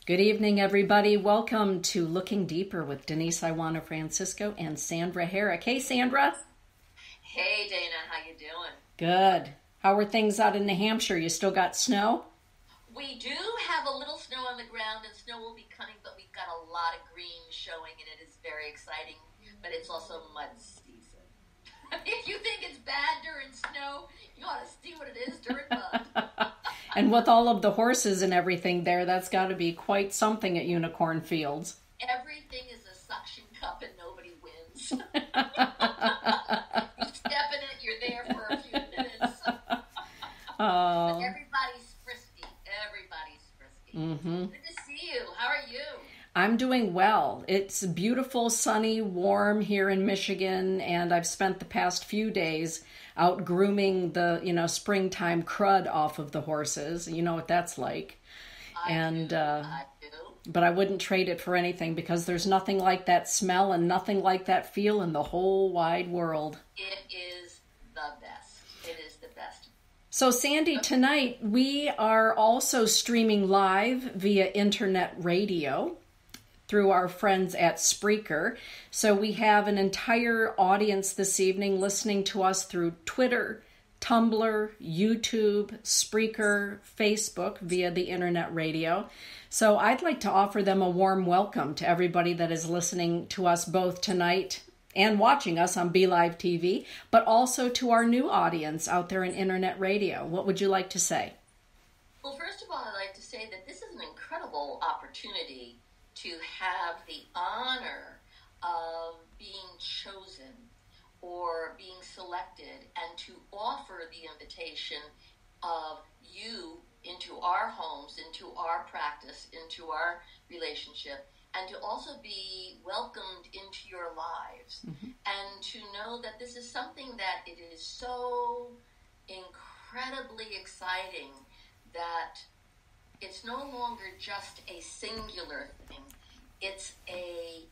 Good evening, everybody. Welcome to Looking Deeper with Denise Iwana Francisco and Sandra Herrick. Hey, Sandra. Hey, Dana. How you doing? Good. How are things out in New Hampshire? You still got snow? We do have a little snow on the ground, and snow will be coming, but we've got a lot of green showing, and it is very exciting, but it's also mud season. If you think it's bad during snow, you ought to see what it is during mud. And with all of the horses and everything there, that's got to be quite something at Unicorn Fields. Everything is a suction cup and nobody wins. You step in it, you're there for a few minutes. But everybody's frisky. Everybody's frisky. Mm-hmm. Good to see you. How are you? I'm doing well. It's beautiful, sunny, warm here in Michigan, and I've spent the past few days out grooming the, springtime crud off of the horses. You know what that's like. I do. But I wouldn't trade it for anything because there's nothing like that smell and nothing like that feel in the whole wide world. It is the best. It is the best. So, Sandy, tonight we are also streaming live via internet radio through our friends at Spreaker. So we have an entire audience this evening listening to us through Twitter, Tumblr, YouTube, Spreaker, Facebook via the internet radio. So I'd like to offer them a warm welcome to everybody that is listening to us both tonight and watching us on BeLive TV, but also to our new audience out there in internet radio. What would you like to say? Well, first of all, I'd like to say that this is an incredible opportunity to have the honor of being chosen or being selected and to offer the invitation of you into our homes, into our practice, into our relationship, and to also be welcomed into your lives. Mm-hmm. And to know that this is something that it is so incredibly exciting that it's no longer just a singular thing. It's a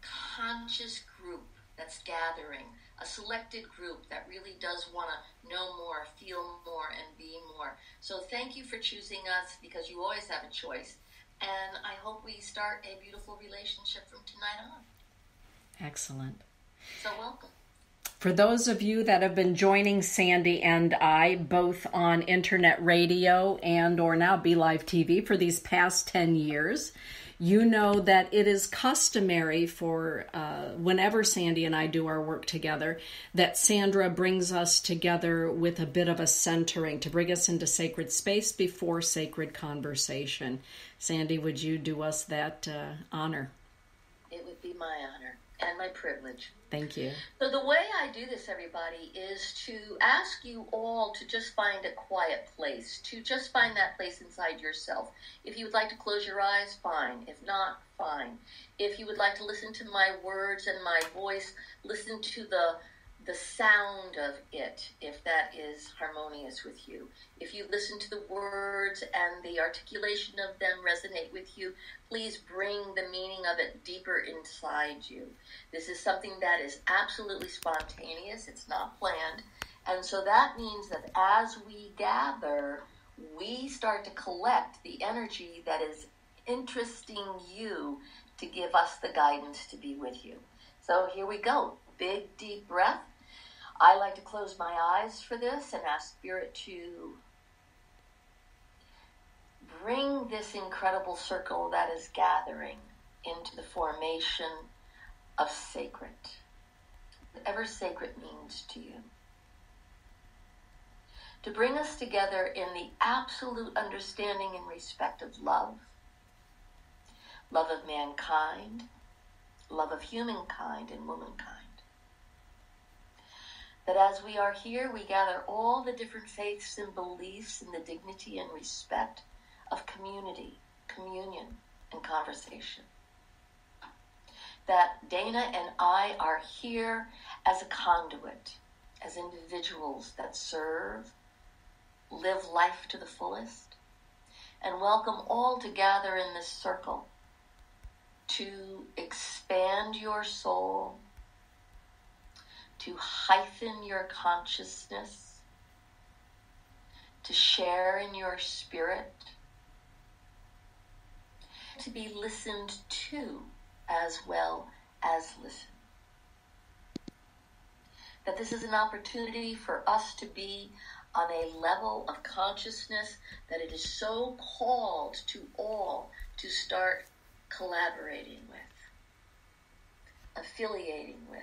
conscious group that's gathering, a selected group that really does want to know more, feel more, and be more. So thank you for choosing us because you always have a choice. And I hope we start a beautiful relationship from tonight on. Excellent. So welcome. For those of you that have been joining Sandy and I both on internet radio and or now BeLive TV for these past 10 years, you know that it is customary for whenever Sandy and I do our work together, that Sandra brings us together with a bit of a centering to bring us into sacred space before sacred conversation. Sandy, would you do us that honor? It would be my honor and my privilege. Thank you. So the way I do this, everybody, is to ask you all to just find a quiet place, to just find that place inside yourself. If you would like to close your eyes, fine. If not, fine. If you would like to listen to my words and my voice, listen to the sound of it, if that is harmonious with you. If you listen to the words and the articulation of them resonate with you, please bring the meaning of it deeper inside you. This is something that is absolutely spontaneous. It's not planned. And so that means that as we gather, we start to collect the energy that is interesting you to give us the guidance to be with you. So here we go. Big, deep breath. I like to close my eyes for this and ask Spirit to bring this incredible circle that is gathering into the formation of sacred, whatever sacred means to you. To bring us together in the absolute understanding and respect of love of mankind, love of humankind and womankind. That as we are here, we gather all the different faiths and beliefs in the dignity and respect of community, communion, and conversation. That Dana and I are here as a conduit, as individuals that serve, live life to the fullest, and welcome all to gather in this circle to expand your soul, to heighten your consciousness, to share in your spirit, to be listened to as well as listen. That this is an opportunity for us to be on a level of consciousness that it is so called to all to start collaborating with, affiliating with,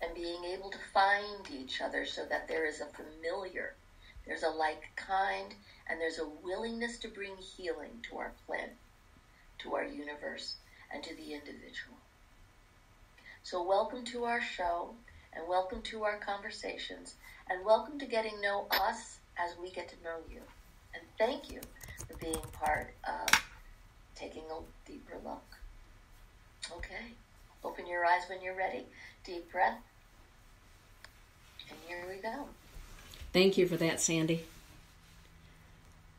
and being able to find each other so that there is a familiar, there's a like kind, and there's a willingness to bring healing to our planet, to our universe, and to the individual. So welcome to our show, and welcome to our conversations, and welcome to getting to know us as we get to know you. And thank you for being part of taking a deeper look. Okay, open your eyes when you're ready. Deep breath. And here we go. Thank you for that, Sandy.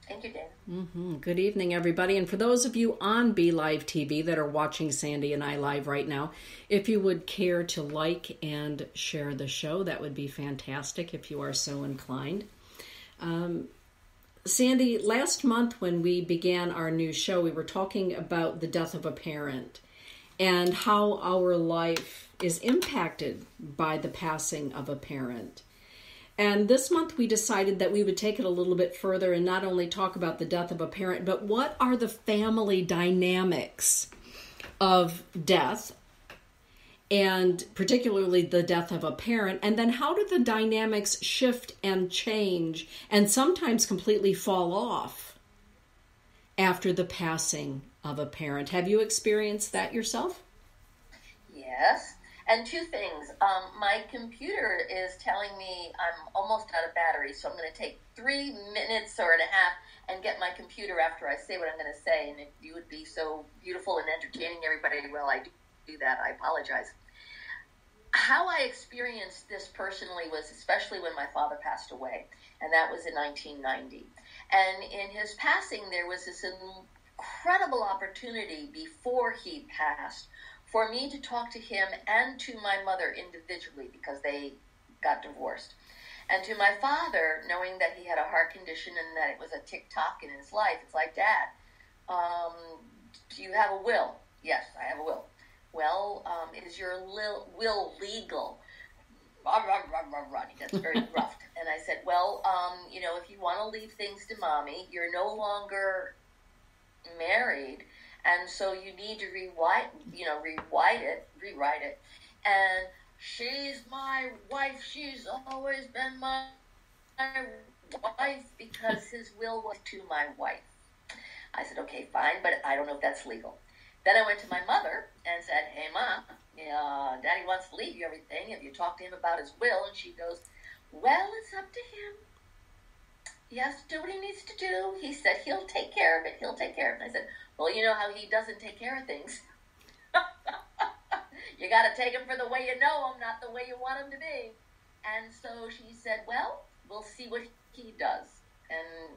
Thank you, Dan. Good evening, everybody. And for those of you on Be Live TV that are watching Sandy and I live right now, if you would care to like and share the show, that would be fantastic if you are so inclined. Sandy, last month when we began our new show, we were talking about the death of a parent and how our life is impacted by the passing of a parent. And this month we decided that we would take it a little bit further and not only talk about the death of a parent, but what are the family dynamics of death, and particularly the death of a parent, and then how do the dynamics shift and change and sometimes completely fall off after the passing of a parent. Have you experienced that yourself? Yes. And two things. My computer is telling me I'm almost out of battery, so I'm going to take 3 minutes or and a half and get my computer after I say what I'm going to say. And if you would be so beautiful and entertaining everybody while I do that, I apologize. How I experienced this personally was especially when my father passed away, and that was in 1990. And in his passing, there was this incredible opportunity before he passed for me to talk to him and to my mother individually because they got divorced. And to my father, knowing that he had a heart condition and that it was a tick-tock in his life, it's like, Dad, do you have a will? Yes, I have a will. Well, is your will legal? That's very rough. And I said, well, if you want to leave things to Mommy, you're no longer married, and so you need to rewrite it. And she's my wife. She's always been my wife because his will was to my wife. I said, okay, fine, but I don't know if that's legal. Then I went to my mother and said, hey, Mom, Daddy wants to leave you everything. Have you talked to him about his will? And she goes, well, it's up to him. He has to do what he needs to do. He said he'll take care of it. He'll take care of it. And I said, well, you know how he doesn't take care of things. You got to take him for the way you know him, not the way you want him to be. And so she said, well, we'll see what he does. And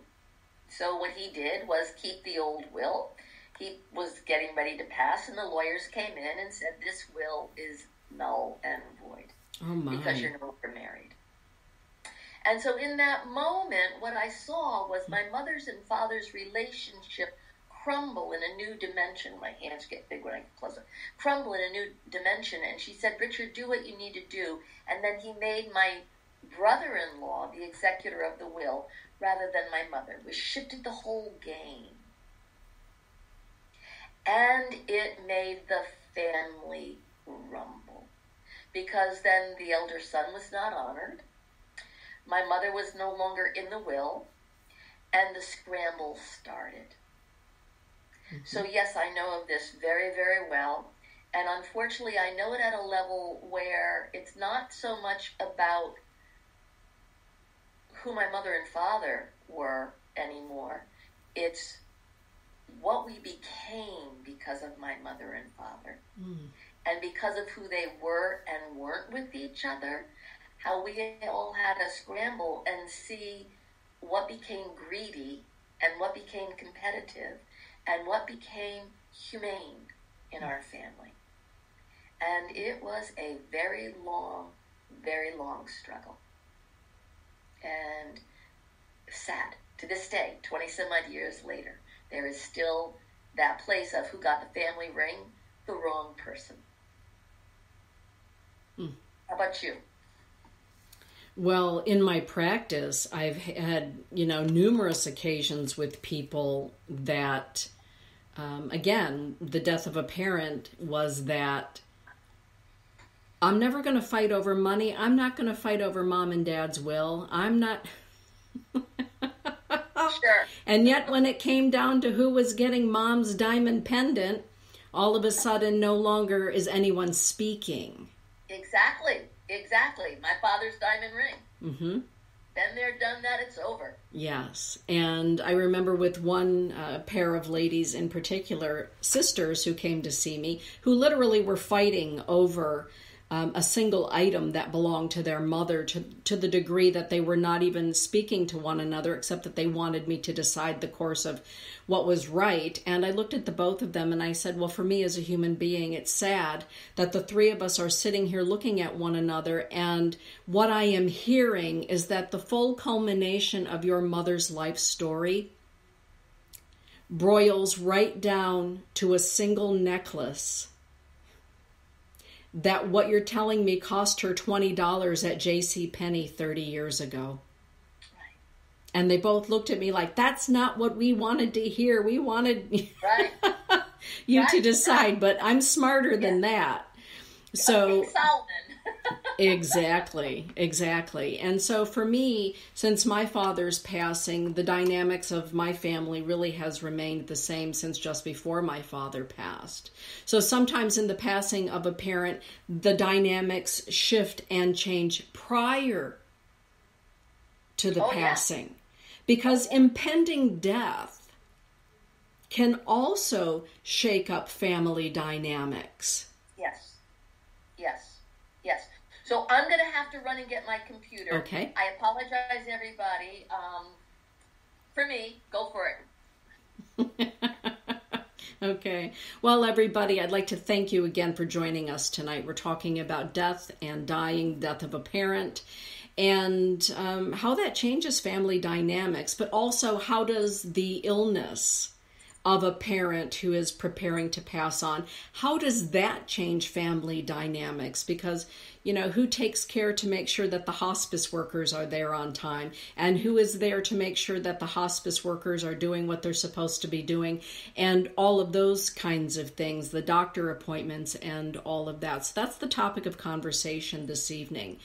so what he did was keep the old will. He was getting ready to pass, and the lawyers came in and said, this will is null and void. Oh, my. Because you're no longer married. And so in that moment, what I saw was my mother's and father's relationship crumble in a new dimension. My hands get big when I get closer. Crumble in a new dimension. And she said, Richard, do what you need to do. And then he made my brother-in-law the executor of the will rather than my mother, which shifted the whole game. And it made the family rumble. Because then the elder son was not honored. My mother was no longer in the will, and the scramble started. Mm-hmm. So yes, I know of this very, very well, and unfortunately I know it at a level where it's not so much about who my mother and father were anymore. It's what we became because of my mother and father. Mm. And because of who they were and weren't with each other, how we all had to scramble and see what became greedy and what became competitive and what became humane in our family. And it was a very long struggle. And sad. To this day, 20 some odd years later, there is still that place of who got the family ring, the wrong person. How about you? Well, in my practice, I've had, numerous occasions with people that, again, the death of a parent was that I'm never going to fight over money. I'm not going to fight over mom and dad's will. I'm not. Sure. And yet when it came down to who was getting mom's diamond pendant, all of a sudden no longer is anyone speaking. Exactly. My father's diamond ring. Mm-hmm. Been there, done that, it's over. Yes. And I remember with one pair of ladies in particular, sisters who came to see me, who literally were fighting over a single item that belonged to their mother, to the degree that they were not even speaking to one another, except that they wanted me to decide the course of what was right. And I looked at the both of them and I said, well, for me as a human being, it's sad that the three of us are sitting here looking at one another, and what I am hearing is that the full culmination of your mother's life story broils right down to a single necklace that what you're telling me cost her $20 at JCPenney 30 years ago. Right. And they both looked at me like, that's not what we wanted to hear. We wanted right. you to decide, but I'm smarter than that. So Exactly. And so for me, since my father's passing, the dynamics of my family really has remained the same since just before my father passed. So sometimes in the passing of a parent, the dynamics shift and change prior to the passing. Because impending death can also shake up family dynamics. Yes. So I'm going to have to run and get my computer. Okay. I apologize, everybody. For me, go for it. Okay. Well, everybody, I'd like to thank you again for joining us tonight. We're talking about death and dying, death of a parent, and how that changes family dynamics, but also how does the illness of a parent who is preparing to pass on, how does that change family dynamics? Because, who takes care to make sure that the hospice workers are there on time? And who is there to make sure that the hospice workers are doing what they're supposed to be doing? And all of those kinds of things, the doctor appointments and all of that. So that's the topic of conversation this evening.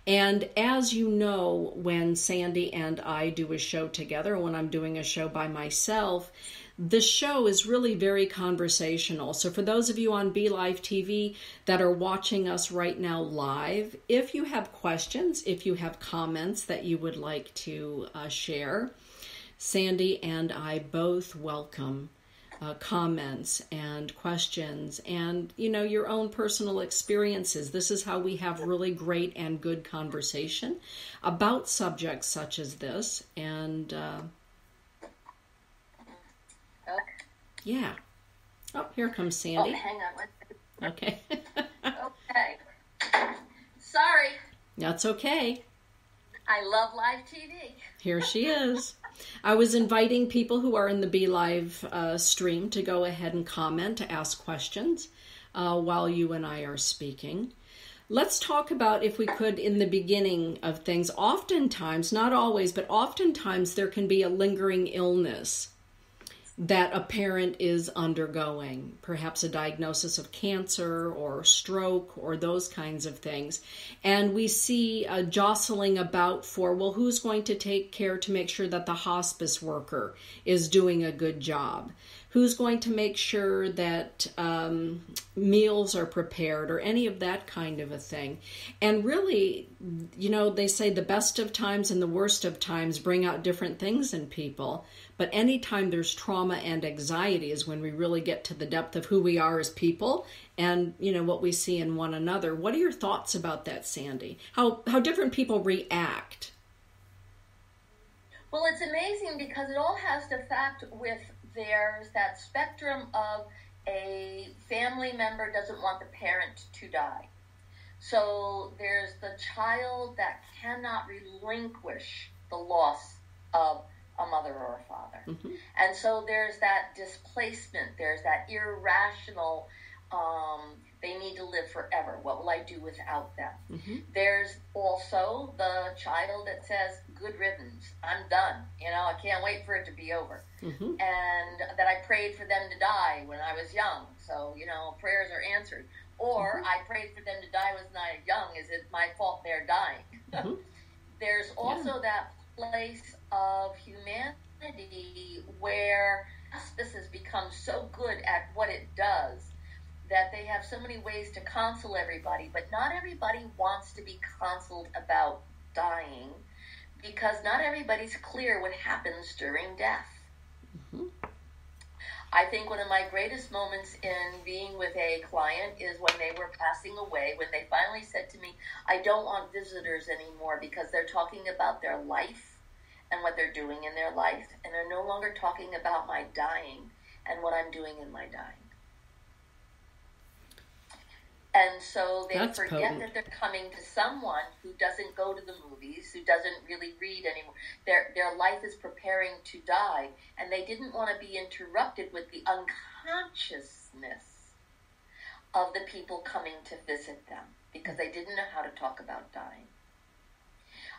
And as you know, when Sandy and I do a show together, when I'm doing a show by myself, the show is really very conversational. So for those of you on BeLive TV that are watching us right now live, if you have questions, if you have comments that you would like to share, Sandy and I both welcome comments and questions and, your own personal experiences. This is how we have really great and good conversation about subjects such as this. And yeah. Oh, here comes Sandy. Oh, hang on. Okay. Okay. Sorry. That's okay. I love live TV. Here she is. I was inviting people who are in the BeLive stream to go ahead and comment, to ask questions while you and I are speaking. Let's talk about, if we could, in the beginning of things. Oftentimes, not always, but oftentimes there can be a lingering illness that a parent is undergoing, perhaps a diagnosis of cancer or stroke or those kinds of things. And we see a jostling about for, well, who's going to take care to make sure that the hospice worker is doing a good job? Who's going to make sure that meals are prepared or any of that kind of a thing? And really, they say the best of times and the worst of times bring out different things in people. But anytime there's trauma and anxiety is when we really get to the depth of who we are as people and, what we see in one another. What are your thoughts about that, Sandy? How different people react? Well, it's amazing because it all has to fact with there's that spectrum of a family member doesn't want the parent to die. So there's the child that cannot relinquish the loss of a mother or a father. Mm-hmm. And so there's that displacement, there's that irrational, they need to live forever. What will I do without them? Mm-hmm. There's also the child that says, good riddance, I'm done. I can't wait for it to be over. Mm-hmm. And that I prayed for them to die when I was young. So, prayers are answered. Or Mm-hmm. I prayed for them to die when I was young. Is it my fault they're dying? Mm-hmm. There's also that place of humanity where hospice has become so good at what it does that they have so many ways to counsel everybody, but not everybody wants to be counseled about dying because not everybody's clear what happens during death. Mm-hmm. I think one of my greatest moments in being with a client is when they were passing away, when they finally said to me, I don't want visitors anymore because they're talking about their life and what they're doing in their life, and they're no longer talking about my dying and what I'm doing in my dying. And so they That's forget potent. that they're coming to someone who doesn't go to the movies, who doesn't really read anymore. Their life is preparing to die, and they didn't want to be interrupted with the unconsciousness of the people coming to visit them because they didn't know how to talk about dying.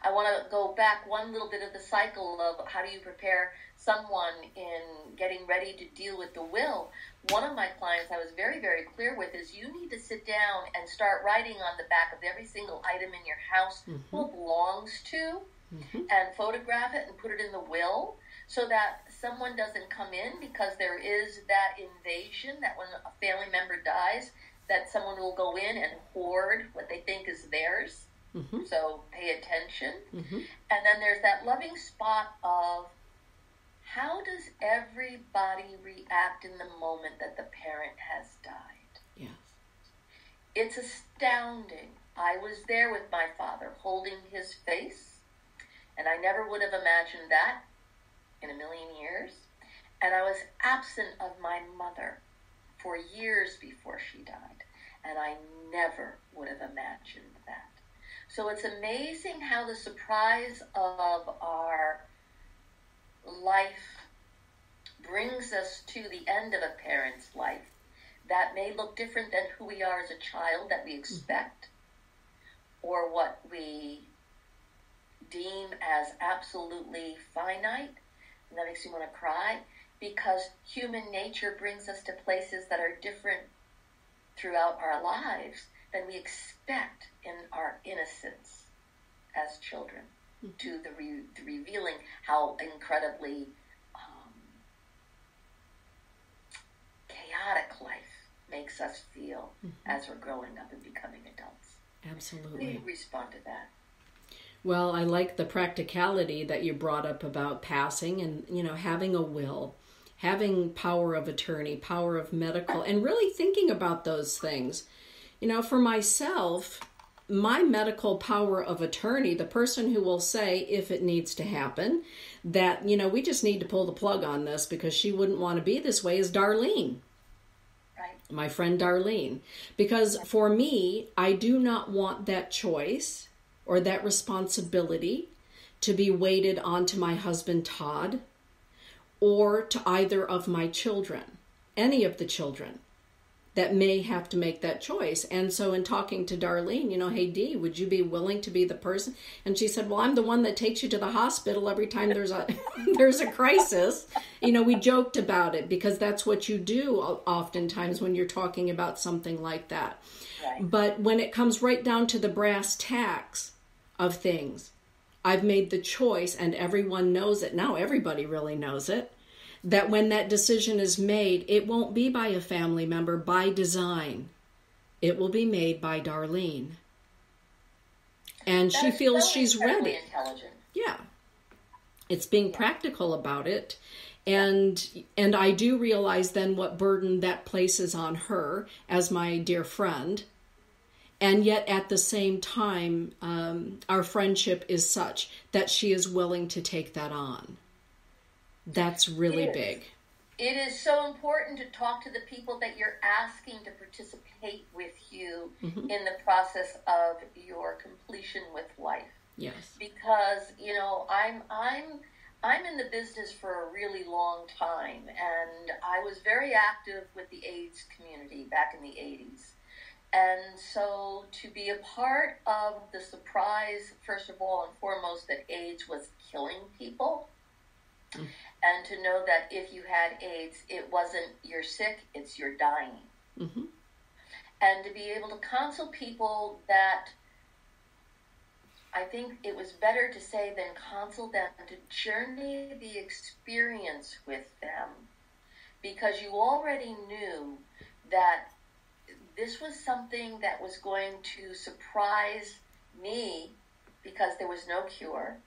I want to go back one little bit of the cycle of how do you prepare someone in getting ready to deal with the will. One of my clients I was very, very clear with is you need to sit down and start writing on the back of every single item in your house Mm-hmm. who it belongs to Mm-hmm. and photograph it and put it in the will so that someone doesn't come in because there is that invasion that when a family member dies that someone will go in and hoard what they think is theirs. Mm-hmm. So pay attention. Mm-hmm. And then there's that loving spot of how does everybody react in the moment that the parent has died? Yes. It's astounding. I was there with my father holding his face, and I never would have imagined that in a million years. And I was absent of my mother for years before she died, and I never would have imagined that. So it's amazing how the surprise of our life brings us to the end of a parent's life that may look different than who we are as a child that we expect or what we deem as absolutely finite. And that makes me want to cry because human nature brings us to places that are different throughout our lives than we expect in our innocence as children, to the revealing how incredibly chaotic life makes us feel as we're growing up and becoming adults. Absolutely. How do you respond to that? Well, I like the practicality that you brought up about passing and, having a will, having power of attorney, power of medical, and really thinking about those things. For myself, my medical power of attorney, the person who will say, if it needs to happen, that, we just need to pull the plug on this because she wouldn't want to be this way, is Darlene. Right. My friend Darlene. Because for me, I do not want that choice or that responsibility to be weighted onto my husband Todd or to either of my children, any of the children that may have to make that choice. And so in talking to Darlene, hey, Dee, would you be willing to be the person? And she said, well, I'm the one that takes you to the hospital every time there's a there's a crisis. We joked about it because that's what you do oftentimes when you're talking about something like that. Right. But when it comes right down to the brass tacks of things, I've made the choice, and everyone knows it. Now everybody really knows it. That when that decision is made, it won't be by a family member by design. It will be made by Darlene. And she feels she's ready. Intelligent. Yeah. It's being practical about it. And I do realize then what burden that places on her as my dear friend. And yet at the same time, our friendship is such that she is willing to take that on. That's really big. It is so important to talk to the people that you're asking to participate with you in the process of your completion with life. Yes. Because, I'm in the business for a really long time, and I was very active with the AIDS community back in the 80s. And so to be a part of the surprise, first of all and foremost, that AIDS was killing people, and to know that if you had AIDS, it wasn't you're sick, it's you're dying. Mm-hmm. And to be able to counsel people that, I think it was better to say than counsel them, to journey the experience with them, because you already knew that this was something that was going to surprise me because there was no cure,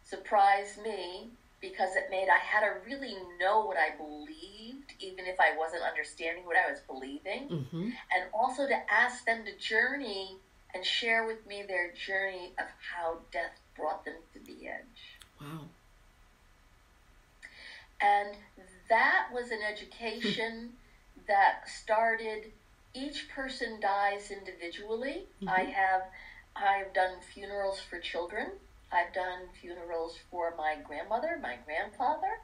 surprise me because it made I had to really know what I believed, even if I wasn't understanding what I was believing, and also to ask them to journey and share with me their journey of how death brought them to the edge. Wow. And that was an education that started, each person dies individually. I've done funerals for children. I've done funerals for my grandmother, my grandfather,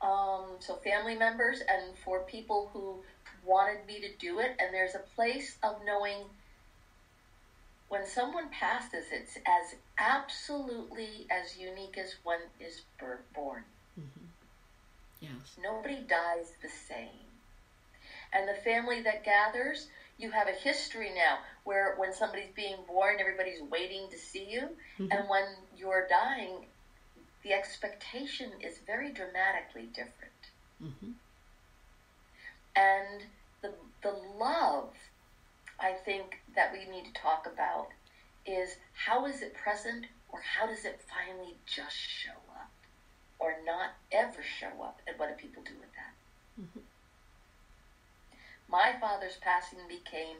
so family members, and for people who wanted me to do it. And there's a place of knowing when someone passes, it's as absolutely as unique as one is born. Yes. Nobody dies the same. And the family that gathers, you have a history now where when somebody's being born, everybody's waiting to see you. And when you're dying, the expectation is very dramatically different. And the love, I think, that we need to talk about is, how is it present, or how does it finally just show up or not ever show up, and what do people do with that? My father's passing became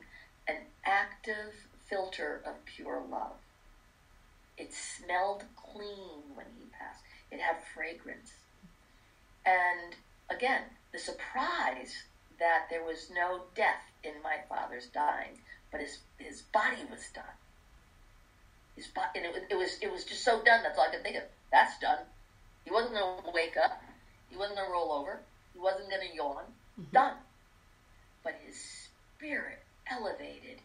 an active filter of pure love. It smelled clean when he passed. It had fragrance. And again, the surprise that there was no death in my father's dying, but his body was done. His body, and it was just so done. That's all I could think of. That's done. He wasn't going to wake up. He wasn't going to roll over. He wasn't going to yawn. Done. But his spirit elevated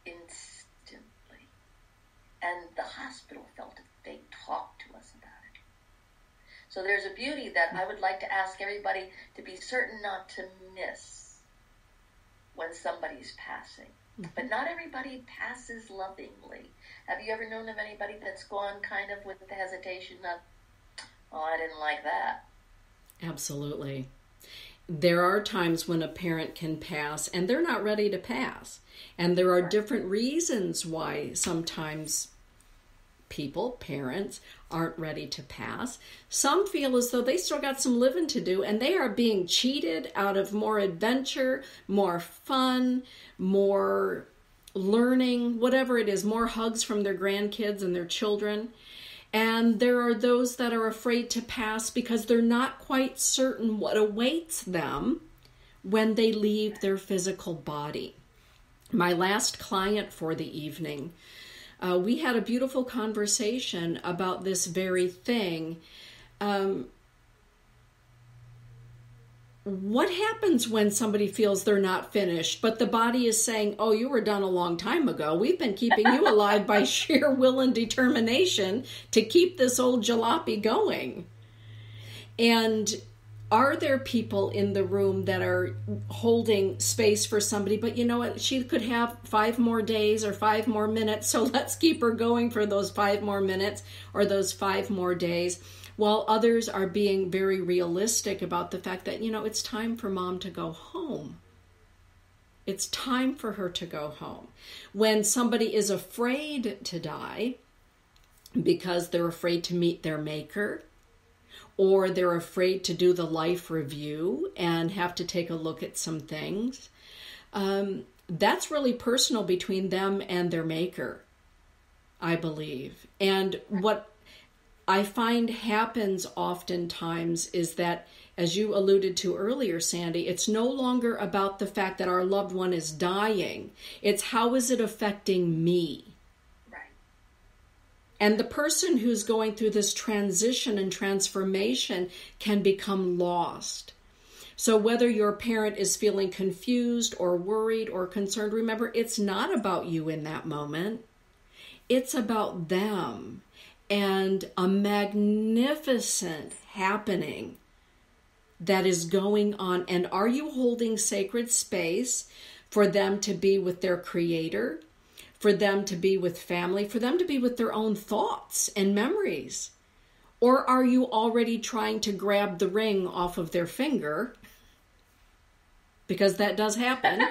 instantly, and the hospital felt it. They talked to us about it. So there's a beauty that I would like to ask everybody to be certain not to miss when somebody's passing. But not everybody passes lovingly. Have you ever known of anybody that's gone kind of with the hesitation of, oh, I didn't like that? Absolutely. There are times when a parent can pass and they're not ready to pass. And there are different reasons why sometimes people, parents, aren't ready to pass. Some feel as though they still got some living to do, and they are being cheated out of more adventure, more fun, more learning, whatever it is, more hugs from their grandkids and their children. And there are those that are afraid to pass because they're not quite certain what awaits them when they leave their physical body. My last client for the evening, we had a beautiful conversation about this very thing. What happens when somebody feels they're not finished, but the body is saying, oh, you were done a long time ago. We've been keeping you alive by sheer will and determination to keep this old jalopy going. And are there people in the room that are holding space for somebody, but you know what, she could have 5 more days or 5 more minutes, so let's keep her going for those 5 more minutes or those 5 more days, while others are being very realistic about the fact that, you know, it's time for mom to go home. It's time for her to go home. When somebody is afraid to die because they're afraid to meet their maker, or they're afraid to do the life review and have to take a look at some things, that's really personal between them and their maker, I believe. And what I find happens oftentimes is that, as you alluded to earlier, Sandy, it's no longer about the fact that our loved one is dying. It's how is it affecting me? Right. And the person who's going through this transition and transformation can become lost. So whether your parent is feeling confused or worried or concerned, remember, it's not about you in that moment. It's about them and a magnificent happening that is going on. And are you holding sacred space for them to be with their Creator, for them to be with family, for them to be with their own thoughts and memories? Or are you already trying to grab the ring off of their finger? Because that does happen.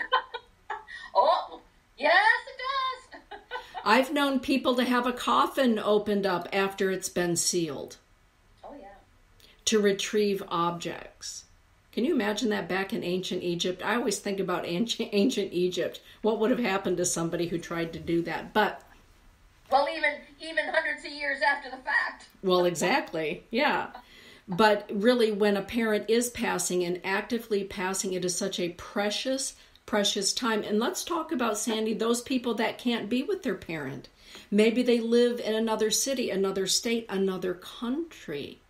Oh, yes, it does. I've known people to have a coffin opened up after it's been sealed. Oh, yeah. To retrieve objects. Can you imagine that back in ancient Egypt? I always think about ancient Egypt. What would have happened to somebody who tried to do that? But well, even hundreds of years after the fact. Well, exactly. Yeah. But really, when a parent is passing and actively passing, it is such a precious, precious time. And let's talk about, Sandy, those people that can't be with their parent. Maybe they live in another city, another state, another country.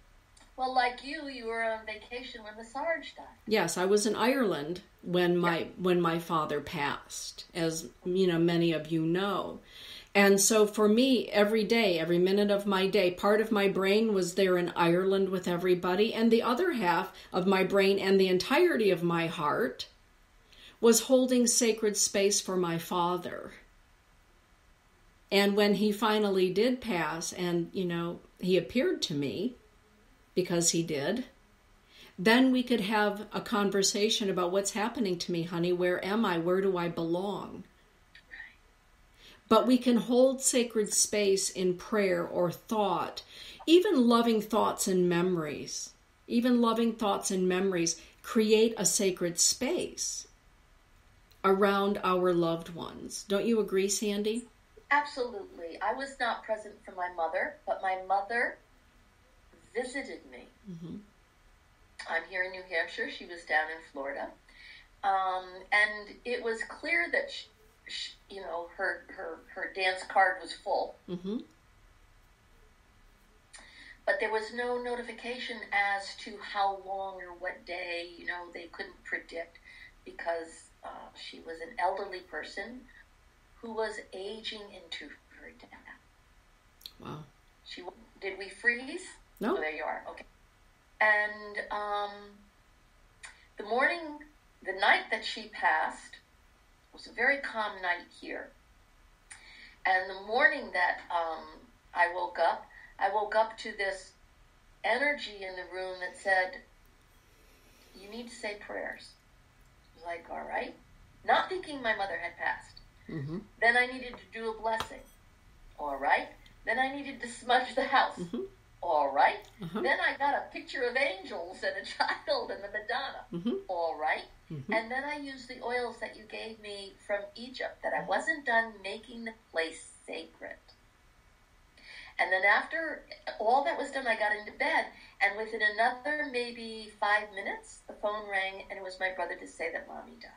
Well, like you were on vacation when the Sarge died. Yes, I was in Ireland when my father passed, as you know, many of you know. And so for me, every day, every minute of my day, part of my brain was there in Ireland with everybody, and the other half of my brain and the entirety of my heart was holding sacred space for my father. And when he finally did pass, and, you know, he appeared to me, because he did, then we could have a conversation about what's happening to me, honey. Where am I? Where do I belong? But we can hold sacred space in prayer or thought, even loving thoughts and memories. Even loving thoughts and memories create a sacred space around our loved ones. Don't you agree, Sandy? Absolutely. I was not present for my mother, but my mother visited me. Mm-hmm. I'm here in New Hampshire. She was down in Florida. And it was clear that she, you know, her dance card was full. Mm-hmm. But there was no notification as to how long or what day. You know, they couldn't predict, because she was an elderly person who was aging into her death. Wow. Did we freeze? No. Oh, there you are. Okay. And the night that she passed was a very calm night here. And the morning that I woke up to this energy in the room that said, you need to say prayers. I was like, all right. Not thinking my mother had passed. Mm-hmm. Then I needed to do a blessing. All right. Then I needed to smudge the house. Mm-hmm. All right. Uh-huh. Then I got a picture of angels and a child and the Madonna. Mm-hmm. All right. Mm-hmm. And then I used the oils that you gave me from Egypt, that I wasn't done making the place sacred. And then after all that was done, I got into bed. And within another maybe 5 minutes, the phone rang, and it was my brother to say that Mommy died.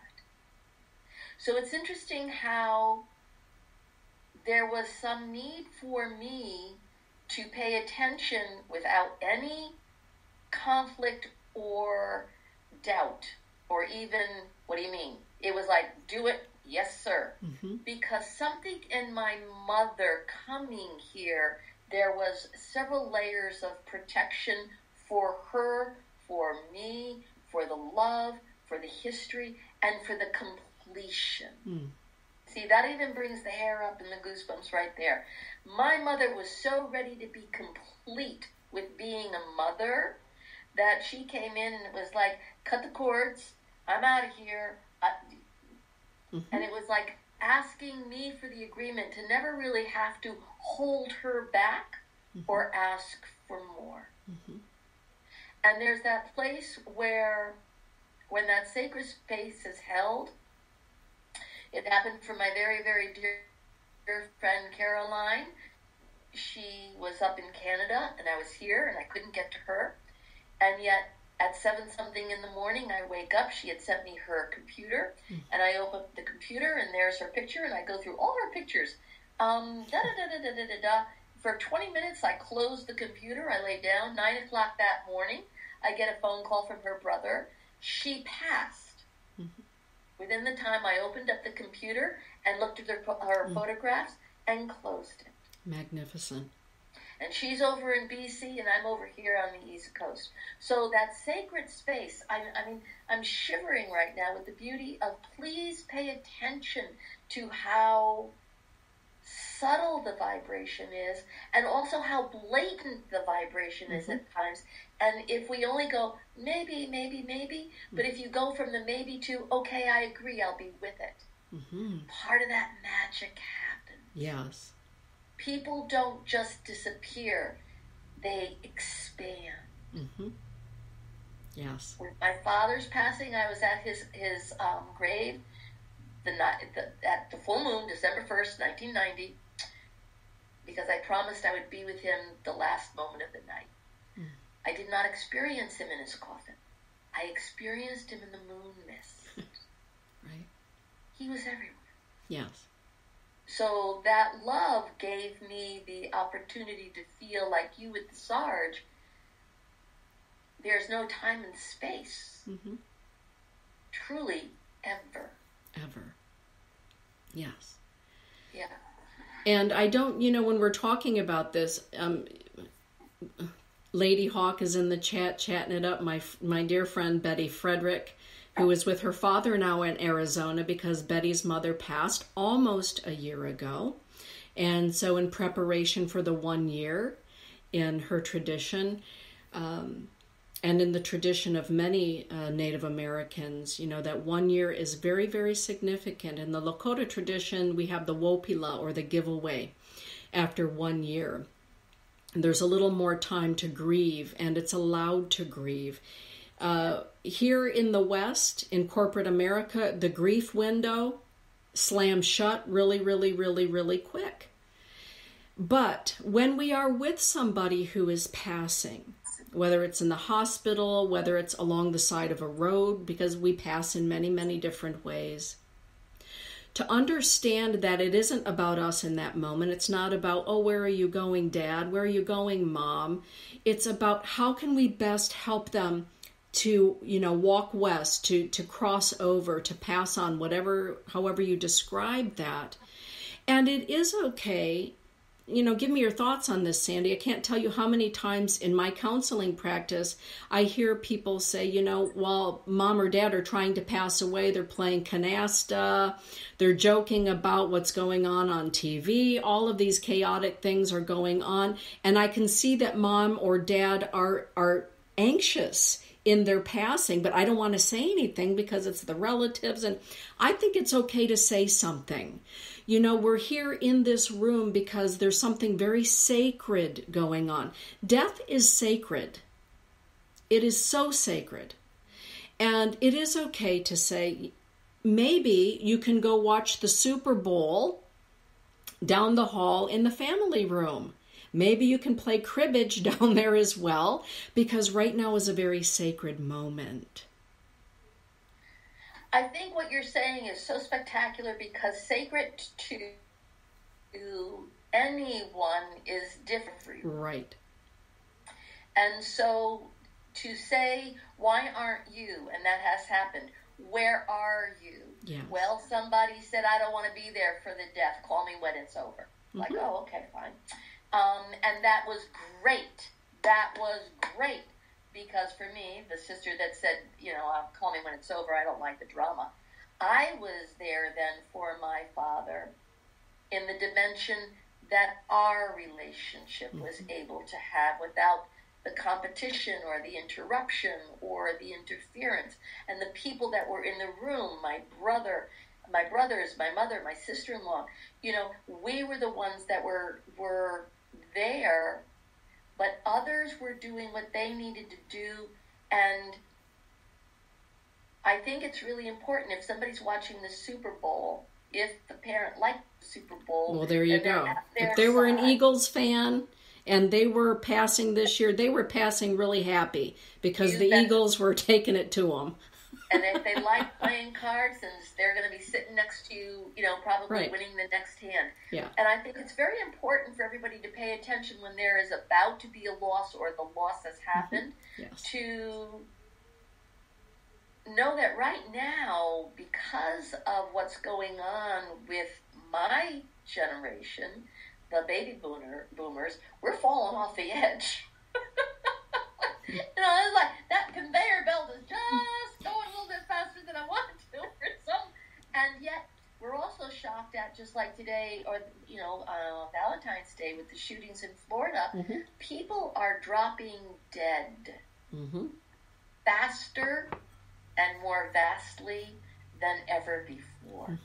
So it's interesting how there was some need for me to pay attention without any conflict or doubt, or even, what do you mean? It was like, do it, yes, sir. Mm-hmm. Because something in my mother coming here, there was several layers of protection for her, for me, for the love, for the history, and for the completion. Mm. See, that even brings the hair up and the goosebumps right there. My mother was so ready to be complete with being a mother that she came in and it was like, cut the cords, I'm out of here. Mm-hmm. And it was like asking me for the agreement to never really have to hold her back mm-hmm. or ask for more. Mm-hmm. And there's that place where, when that sacred space is held, it happened for my very, very dear friend Caroline. She was up in Canada, and I was here, and I couldn't get to her. And yet, at 7-something in the morning, I wake up. She had sent me her computer, and I open up the computer, and there's her picture, and I go through all her pictures. for 20 minutes, I closed the computer. I lay down. 9 o'clock that morning, I get a phone call from her brother. She passed. Mm-hmm. Within the time, I opened up the computer and looked at her photographs and closed it. Magnificent. And she's over in BC, and I'm over here on the East Coast. So that sacred space, I'm shivering right now with the beauty of, please pay attention to how subtle the vibration is, and also how blatant the vibration is at times. And if we only go, maybe, but if you go from the maybe to, okay, I agree, I'll be with it, part of that magic happens. Yes. People don't just disappear, they expand. Yes. With my father's passing, I was at his grave at the full moon, December 1st, 1990, because I promised I would be with him the last moment of the night. I did not experience him in his coffin. I experienced him in the moon mist. Right. He was everywhere. Yes. So that love gave me the opportunity to feel like you with the Sarge. There's no time and space. Truly, ever. Ever. Yes. Yeah. And I don't, when we're talking about this, Lady Hawk is in the chat, chatting it up. My dear friend Betty Frederick, who is with her father now in Arizona because Betty's mother passed almost a year ago. And so in preparation for the 1 year in her tradition, and in the tradition of many Native Americans, that 1 year is very, very significant. In the Lakota tradition, we have the Wopila, or the giveaway, after 1 year. And there's a little more time to grieve, and it's allowed to grieve. Here in the West, in corporate America, the grief window slams shut really, really, really, really quick. But when we are with somebody who is passing, whether it's in the hospital, whether it's along the side of a road, because we pass in many, many different ways, to understand that it isn't about us in that moment. It's not about, oh, where are you going, Dad? Where are you going, Mom? It's about how can we best help them to, walk west, to cross over, to pass on, however you describe that. And it is okay, give me your thoughts on this, Sandy. I can't tell you how many times in my counseling practice I hear people say, while Mom or Dad are trying to pass away, they're playing canasta, they're joking about what's going on TV, all of these chaotic things are going on, and I can see that Mom or Dad are anxious in their passing, but I don't want to say anything because it's the relatives, and I think it's okay to say something. We're here in this room because there's something very sacred going on. Death is sacred. It is so sacred. And it is okay to say, maybe you can go watch the Super Bowl down the hall in the family room. Maybe you can play cribbage down there as well, because right now is a very sacred moment. I think what you're saying is so spectacular, because sacred to anyone is different for you. Right. And so to say, why aren't you? And that has happened. Where are you? Yes. Well, somebody said, I don't want to be there for the death. Call me when it's over. Like, oh, okay, fine. And that was great. That was great. Because for me, the sister that said, call me when it's over, I don't like the drama. I was there then for my father in the dimension that our relationship was able to have without the competition or the interruption or the interference. And the people that were in the room, my brothers, my mother, my sister-in-law, we were the ones that were there, but others were doing what they needed to do. And I think it's really important, if somebody's watching the Super Bowl, if the parent liked the Super Bowl. Well, there you go. If they were an Eagles fan and they were passing this year, they were passing really happy because the Eagles were taking it to them. And if they like playing cards, then they're going to be sitting next to you, probably winning the next hand. Yeah. And I think it's very important for everybody to pay attention when there is about to be a loss or the loss has happened, to know that right now, because of what's going on with my generation, the baby boomers, we're falling off the edge. It's like that conveyor belt is just going a little bit faster than I wanted to for some. And yet, we're also shocked at, just like today, or, Valentine's Day with the shootings in Florida, people are dropping dead faster and more vastly than ever before.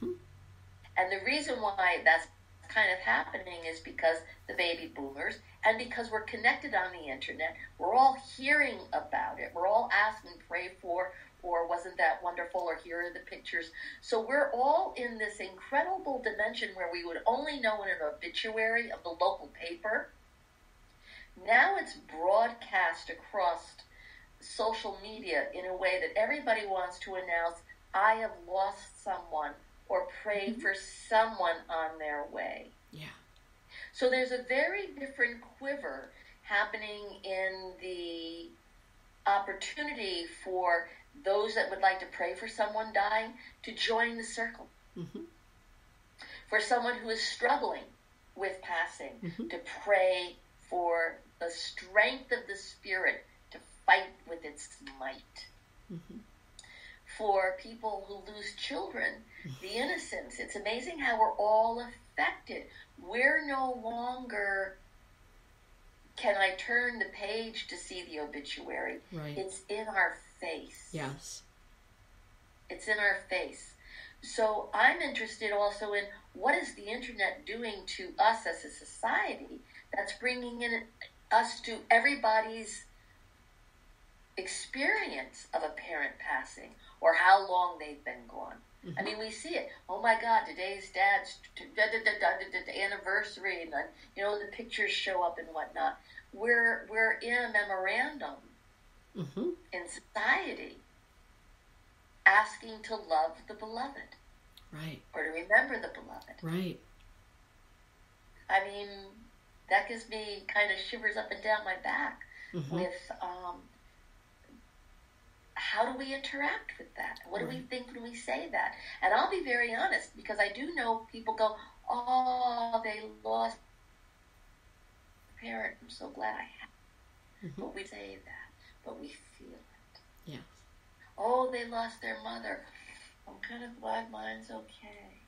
And the reason why that's kind of happening is because the baby boomers, and because we're connected on the internet, we're all hearing about it. We're all asking, pray for, or wasn't that wonderful, or here are the pictures. So we're all in this incredible dimension where we would only know in an obituary of the local paper. Now it's broadcast across social media in a way that everybody wants to announce, I have lost someone, or pray for someone on their way. Yeah. So there's a very different quiver happening in the opportunity for those that would like to pray for someone dying to join the circle. For someone who is struggling with passing, to pray for the strength of the spirit to fight with its might. For people who lose children, the innocence. It's amazing how we're all affected. We're no longer, can I turn the page to see the obituary? Right. It's in our face. Yes. It's in our face. So I'm interested also in what is the internet doing to us as a society that's bringing in us to everybody's experience of a parent passing, or how long they've been gone. I mean, we see it. Oh my God, today's dad's anniversary, and the pictures show up and whatnot. We're in a memorandum in society, asking to love the beloved, right, or to remember the beloved. Right. I mean, that gives me kind of shivers up and down my back with. How do we interact with that? What do we think when we say that? And I'll be very honest, because I do know people go, oh, they lost a parent. I'm so glad I have. But we say that, but we feel it. Yes. Oh, they lost their mother. I'm kind of glad mine's okay.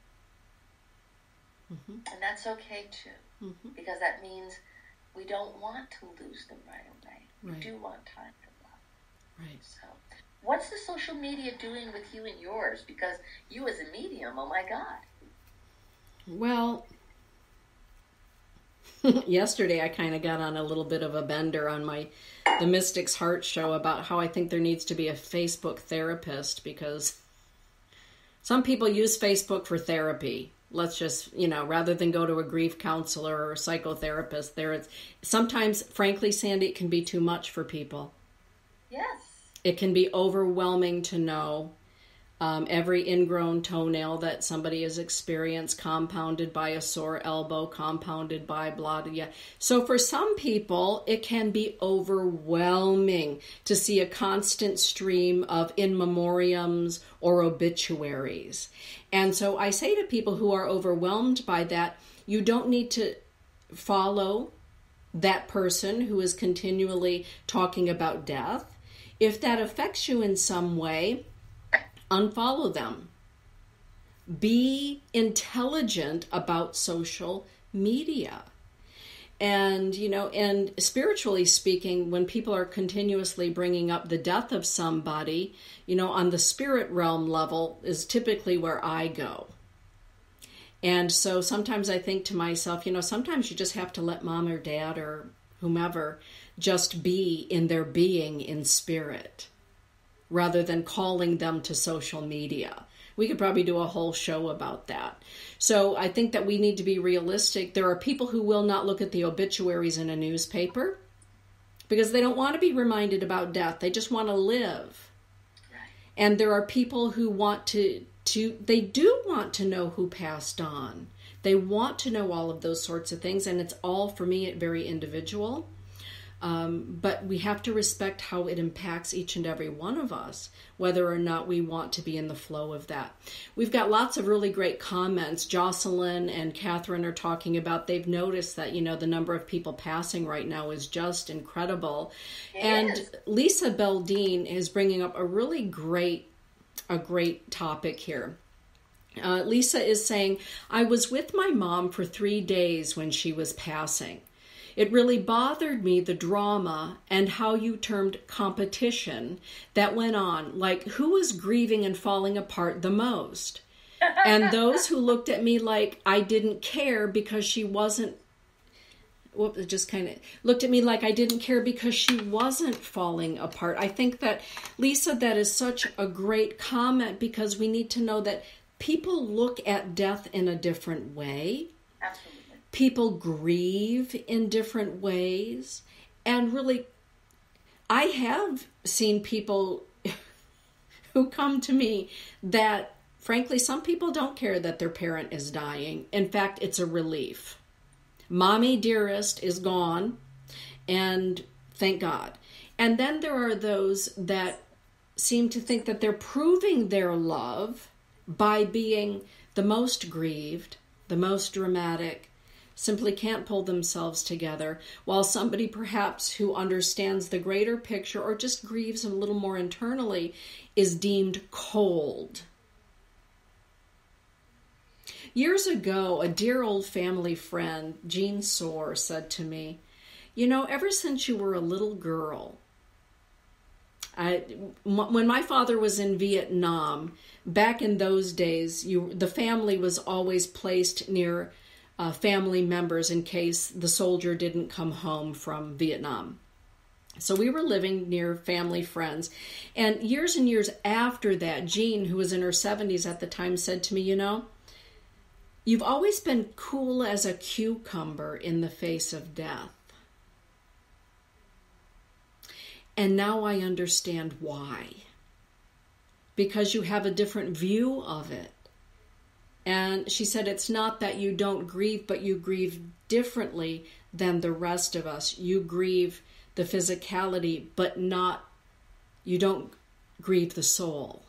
And that's okay too, because that means we don't want to lose them right away. We do want time to love. Right. So, what's the social media doing with you and yours? Because you as a medium, oh my God. Well, yesterday I kind of got on a little bit of a bender on the Mystic's Heart show about how I think there needs to be a Facebook therapist, because some people use Facebook for therapy. Let's just, rather than go to a grief counselor or a psychotherapist, sometimes, frankly, Sandy, it can be too much for people. Yes. It can be overwhelming to know every ingrown toenail that somebody has experienced, compounded by a sore elbow, compounded by blah, blah, blah. So for some people, it can be overwhelming to see a constant stream of in memoriams or obituaries. And so I say to people who are overwhelmed by that, you don't need to follow that person who is continually talking about death. If that affects you in some way, unfollow them. Be intelligent about social media. And, and spiritually speaking, when people are continuously bringing up the death of somebody, on the spirit realm level is typically where I go. And so sometimes I think to myself, sometimes you just have to let mom or dad or whomever just be in their being in spirit, rather than calling them to social media. We could probably do a whole show about that. So I think that we need to be realistic. There are people who will not look at the obituaries in a newspaper because they don't want to be reminded about death. They just want to live. And there are people who want they do want to know who passed on. They want to know all of those sorts of things, and it's all, for me, very individual. But we have to respect how it impacts each and every one of us, whether or not we want to be in the flow of that. We've got lots of really great comments. Jocelyn and Catherine are talking about they've noticed that, the number of people passing right now is just incredible. And Lisa Beldine is bringing up a really great topic here. Lisa is saying, I was with my mom for 3 days when she was passing. It really bothered me, the drama and how you termed competition that went on, like who was grieving and falling apart the most. And those who looked at me like I didn't care because she wasn't, looked at me like I didn't care because she wasn't falling apart. I think that, Lisa, that is such a great comment, because we need to know that people look at death in a different way. Absolutely. People grieve in different ways. And really, I have seen people who come to me that, frankly, some people don't care that their parent is dying. In fact, it's a relief. Mommy dearest is gone, and thank God. And then there are those that seem to think that they're proving their love by being the most grieved, the most dramatic, simply can't pull themselves together, while somebody perhaps who understands the greater picture or just grieves a little more internally is deemed cold. Years ago, a dear old family friend, Jean Soar, said to me, ever since you were a little girl, when my father was in Vietnam, back in those days, the family was always placed near family members in case the soldier didn't come home from Vietnam. So we were living near family friends. And years after that, Jean, who was in her 70s at the time, said to me, you've always been cool as a cucumber in the face of death. And now I understand why. Because you have a different view of it. And she said, it's not that you don't grieve, but you grieve differently than the rest of us. You grieve the physicality, but you don't grieve the soul.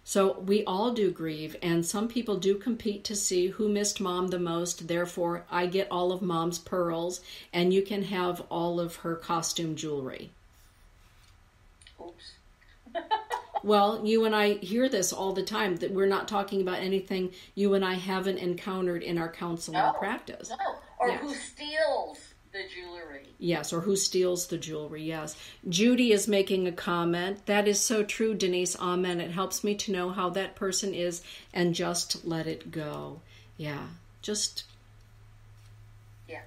So we all do grieve, and some people do compete to see who missed mom the most. Therefore, I get all of mom's pearls, and you can have all of her costume jewelry. Oops. Well, you and I hear this all the time, that we're not talking about anything you and I haven't encountered in our counseling practice. No, or who steals the jewelry. Yes, or who steals the jewelry, yes. Judy is making a comment. That is so true, Denise. Amen. It helps me to know how that person is and just let it go. Yeah, just... Yeah.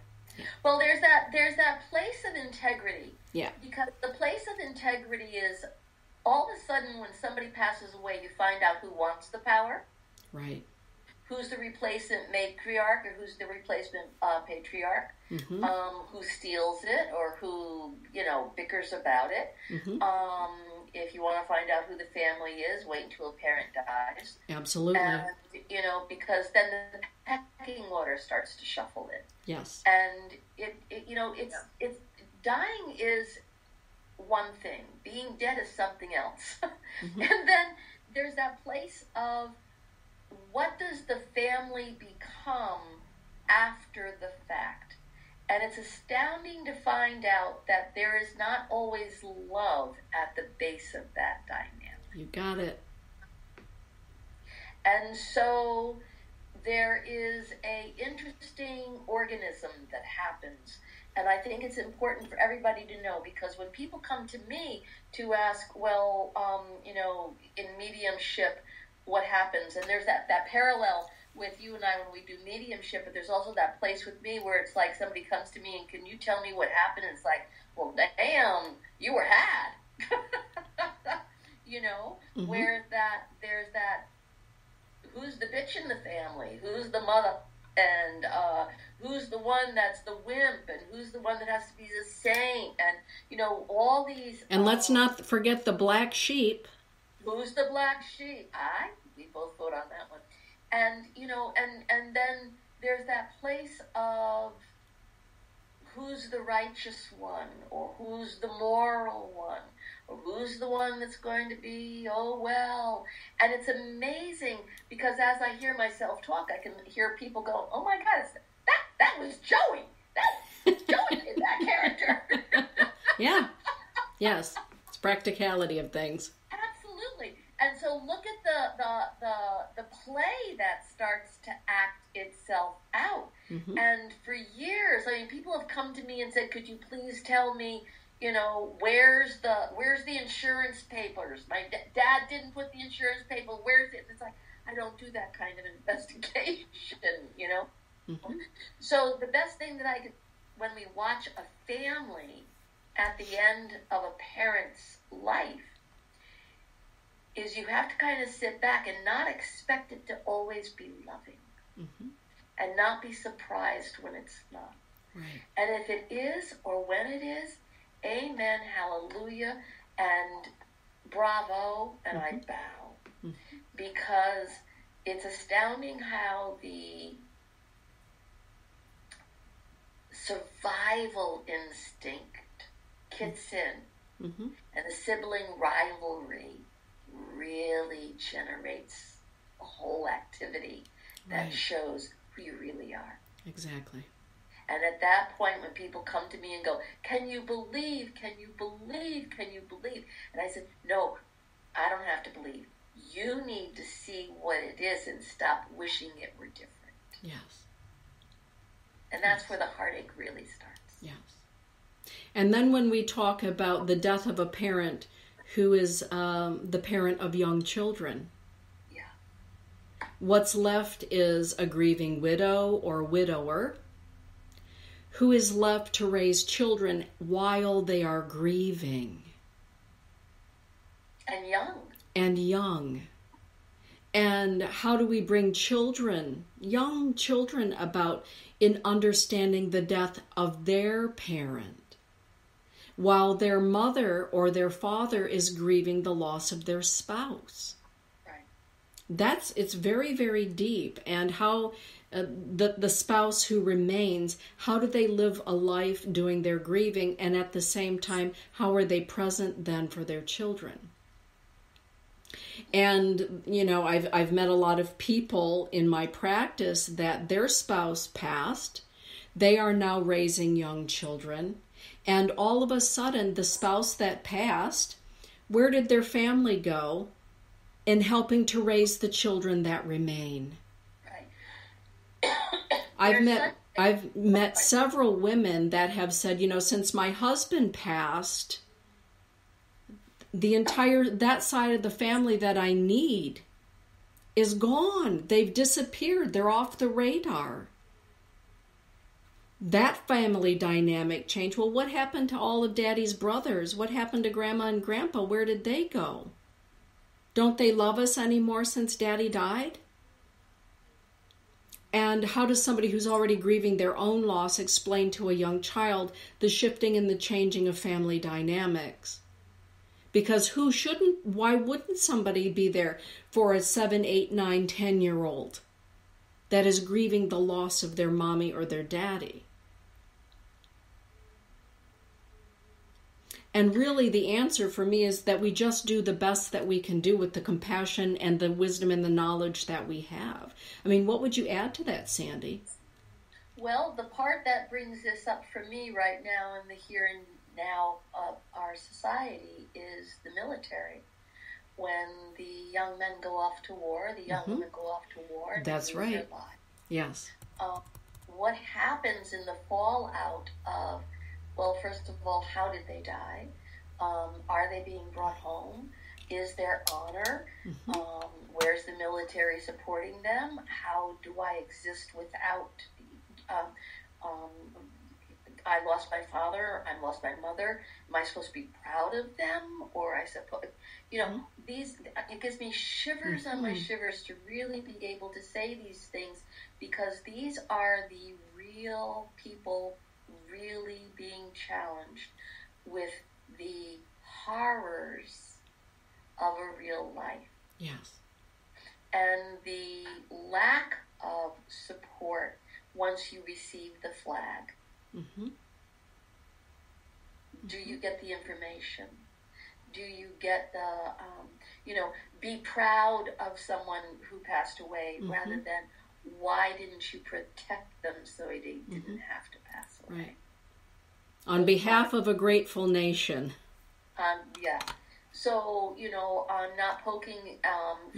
Well, there's that place of integrity. Yeah. Because the place of integrity is, all of a sudden when somebody passes away, you find out who wants the power. Right. Who's the replacement matriarch, or who's the replacement patriarch, mm-hmm. Who steals it, or who, bickers about it. Mm-hmm. If you want to find out who the family is, wait until a parent dies. Absolutely. And, because then the pecking order starts to shuffle in. Yes. And it's dying is one thing. Being dead is something else. Mm-hmm. And then there's that place of, what does the family become after the fact? And it's astounding to find out that there is not always love at the base of that dynamic. You got it. And so there is a interesting organism that happens. And I think it's important for everybody to know, because when people come to me to ask, in mediumship, what happens? And there's that parallel with you and I when we do mediumship, but there's also that place with me where it's like somebody comes to me and, can you tell me what happened? And it's like, well, damn, you were had. Mm-hmm. Where there's that, who's the bitch in the family? Who's the mother? And who's the one that's the wimp, and who's the one that has to be the saint, and, you know, all these... And let's not forget the black sheep. Who's the black sheep? We both vote on that one. And, you know, and then there's that place of who's the righteous one, or who's the moral one, or who's the one that's going to be, oh, well. And it's amazing, because as I hear myself talk, I can hear people go, oh, my God, that was Joey. Joey is that character. Yeah. Yes. It's practicality of things. Absolutely. And so look at the play that starts to act itself out. Mm-hmm. And for years, I mean, people have come to me and said, could you please tell me, you know, where's the insurance papers? My dad didn't put the insurance paper. Where's it? It's like, I don't do that kind of investigation, you know? Mm-hmm. So the best thing that I could, when we watch a family at the end of a parent's life, is you have to kind of sit back and not expect it to always be loving. Mm-hmm. And not be surprised when it's not. Right. And if it is, or when it is, amen, hallelujah, and bravo, and mm-hmm. I bow. Mm-hmm. Because it's astounding how the survival instinct kicks in, mm-hmm. and the sibling rivalry really generates a whole activity that right. shows who you really are. Exactly. And at that point, when people come to me and go, can you believe, can you believe, can you believe? And I said, no, I don't have to believe. You need to see what it is and stop wishing it were different. Yes. And that's where the heartache really starts. Yes. And then when we talk about the death of a parent who is the parent of young children, what's left is a grieving widow or widower who is left to raise children while they are grieving. And young. And young. And how do we bring children, young children, about in understanding the death of their parent while their mother or their father is grieving the loss of their spouse? It's very, very deep. And how the spouse who remains, how do they live a life doing their grieving, and at the same time, how are they present then for their children? And, you know, I've met a lot of people in my practice that their spouse passed, they are now raising young children, and all of a sudden, the spouse that passed, where did their family go in helping to raise the children that remain? Right. I've met several women that have said, you know, since my husband passed, that side of the family that I need is gone. They've disappeared. They're off the radar. That family dynamic changed. Well, what happened to all of Daddy's brothers? What happened to Grandma and Grandpa? Where did they go? Don't they love us anymore since Daddy died? And how does somebody who's already grieving their own loss explain to a young child the shifting and the changing of family dynamics? Because why wouldn't somebody be there for a 7, 8, 9, 10-year-old that is grieving the loss of their mommy or their daddy? And really the answer for me is that we just do the best that we can do with the compassion and the wisdom and the knowledge that we have. I mean, what would you add to that, Sandy? Well, the part that brings this up for me right now in the here and now of our society is the military. When the young men go off to war, the young mm-hmm. women go off to war. That's right. Their lives. Yes. What happens in the fallout of, well, first of all, how did they die? Are they being brought home? Is there honor? Mm-hmm. Where's the military supporting them? How do I exist without I lost my father, I lost my mother. Am I supposed to be proud of them? Or I suppose, it gives me shivers on my shivers to really be able to say these things, because these are the real people really being challenged with the horrors of a real life. Yes. And the lack of support once you receive the flag. Mm-hmm. Do you get the information? Do you get the, be proud of someone who passed away rather than why didn't you protect them so they didn't have to pass away? Right. On behalf of a grateful nation. Yeah. So, I'm not poking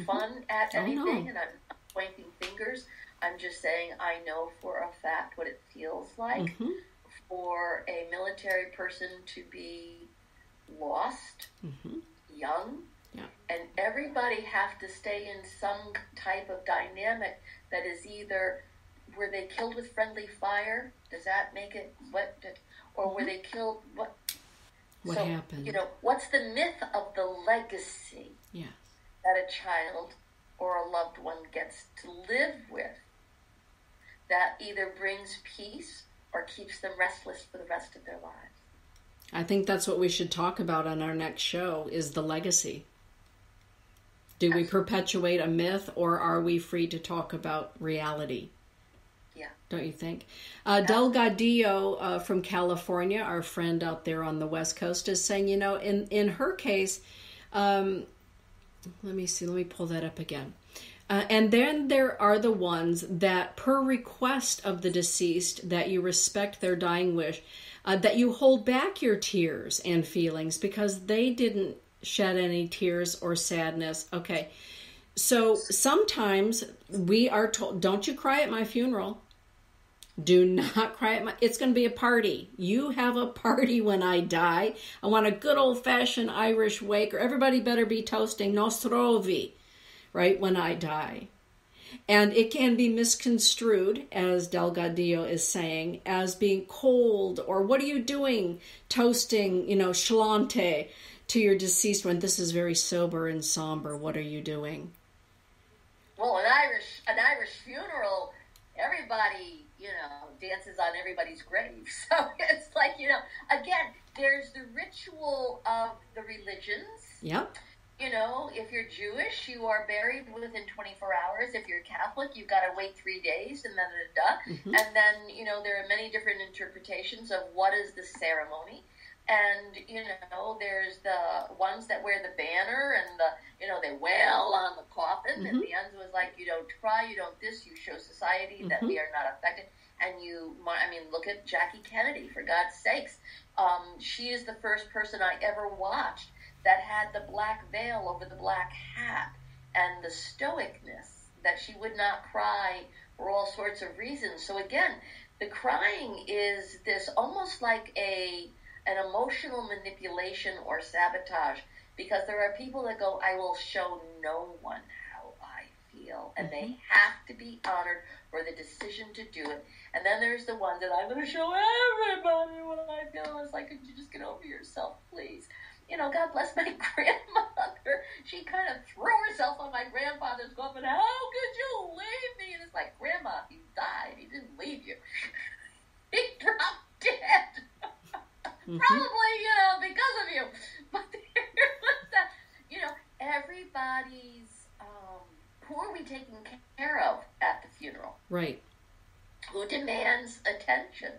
fun at anything, and I'm not pointing fingers. I'm just saying I know for a fact what it feels like for a military person to be lost, young, and everybody have to stay in some type of dynamic that is either, were they killed with friendly fire? Does that make it, or were they killed, what happened? What's the myth of the legacy that a child or a loved one gets to live with that either brings peace or keeps them restless for the rest of their lives? I think that's what we should talk about on our next show, is the legacy. Do we perpetuate a myth, or are we free to talk about reality? Yeah. Don't you think? Delgadillo from California, our friend out there on the West Coast, is saying, in her case, let me pull that up again. And then there are the ones that, per request of the deceased, that you respect their dying wish, that you hold back your tears and feelings because they didn't shed any tears or sadness. Okay. So sometimes we are told, don't you cry at my funeral. Do not cry at it's going to be a party. You have a party when I die. I want a good old-fashioned Irish wake, or everybody better be toasting Nostrovi, right, when I die. And it can be misconstrued, as Delgadillo is saying, as being cold, or what are you doing toasting, schlante to your deceased when this is very sober and somber. What are you doing? Well, an Irish funeral, everybody, dances on everybody's grave. So it's like, again, there's the ritual of the religions. Yep. If you're Jewish, you are buried within 24 hours. If you're Catholic, you've got to wait 3 days, and then And then, there are many different interpretations of what is the ceremony. And, there's the ones that wear the banner and they wail on the coffin. And the end was like, you don't cry, you don't this, you show society that we are not affected. And look at Jackie Kennedy, for God's sakes. She is the first person I ever watched that had the black veil over the black hat, and the stoicness that she would not cry for all sorts of reasons. So again, the crying is this almost like an emotional manipulation or sabotage, because there are people that go, I will show no one how I feel, and they have to be honored for the decision to do it. And then there's the ones that I'm going to show everybody what I feel. It's like, could you just get over yourself, please? God bless my grandmother. She kind of threw herself on my grandfather's coffin. How could you leave me? And it's like, Grandma, he died. He didn't leave you. He dropped dead. Probably, because of you. But there was that, everybody's, who are we taking care of at the funeral? Right. Who demands attention?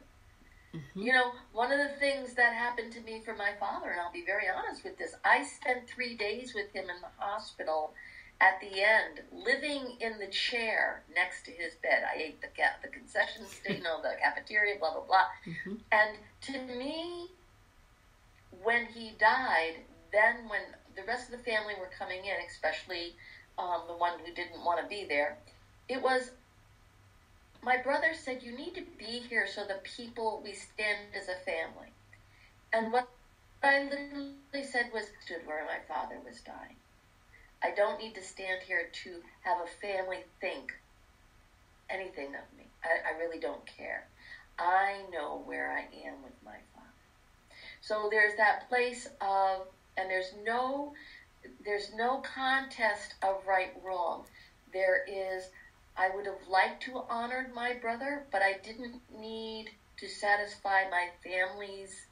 One of the things that happened to me for my father, and I'll be very honest with this, I spent 3 days with him in the hospital at the end, living in the chair next to his bed. I ate the concession stand, the cafeteria, blah, blah, blah. And to me, when he died, then when the rest of the family were coming in, especially the one who didn't want to be there, it was, my brother said, you need to be here so the people, we stand as a family. And what I literally said was, stood where my father was dying. I don't need to stand here to have a family think anything of me. I really don't care. I know where I am with my Father. So there's that place of, and there's no contest of right wrong. There is, I would have liked to have honored my brother, but I didn't need to satisfy my family's,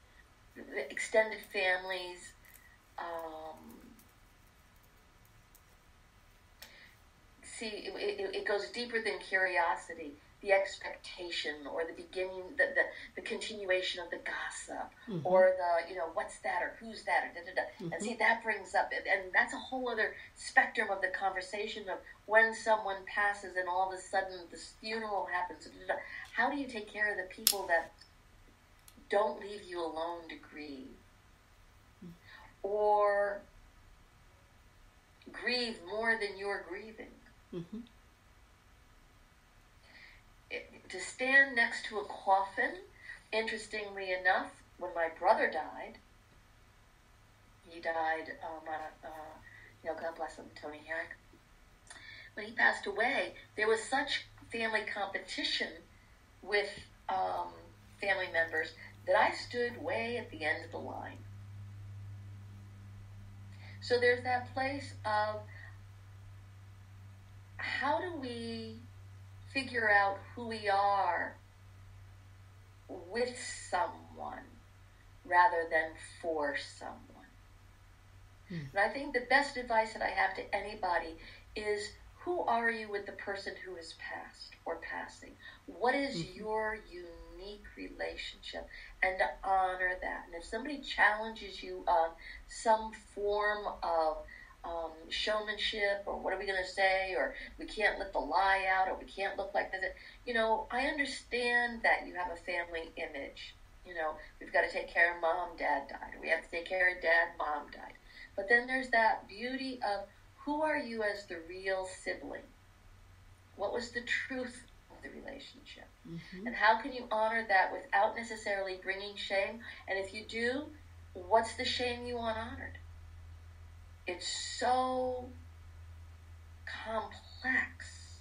the extended family's, it goes deeper than curiosity, the expectation, or the beginning, the continuation of the gossip, or the, what's that, or who's that, or da-da-da. And see, that brings up, and that's a whole other spectrum of the conversation of when someone passes and all of a sudden this funeral happens. Da-da-da. How do you take care of the people that don't leave you alone to grieve? Or grieve more than you're grieving? To stand next to a coffin, interestingly enough, when my brother died, he died, God bless him, Tony Herrick. When he passed away, there was such family competition with family members that I stood way at the end of the line. So there's that place of, how do we figure out who we are with someone rather than for someone? And I think the best advice that I have to anybody is, who are you with the person who has passed or passing? What is your unique relationship? And to honor that. And if somebody challenges you on some form of showmanship, or what are we going to say, or we can't let the lie out, or we can't look like this, I understand that you have a family image. We've got to take care of mom, dad died, or we have to take care of dad, mom died. But then there's that beauty of, who are you as the real sibling? What was the truth of the relationship? And how can you honor that without necessarily bringing shame? And if you do, what's the shame you want honored? It's so complex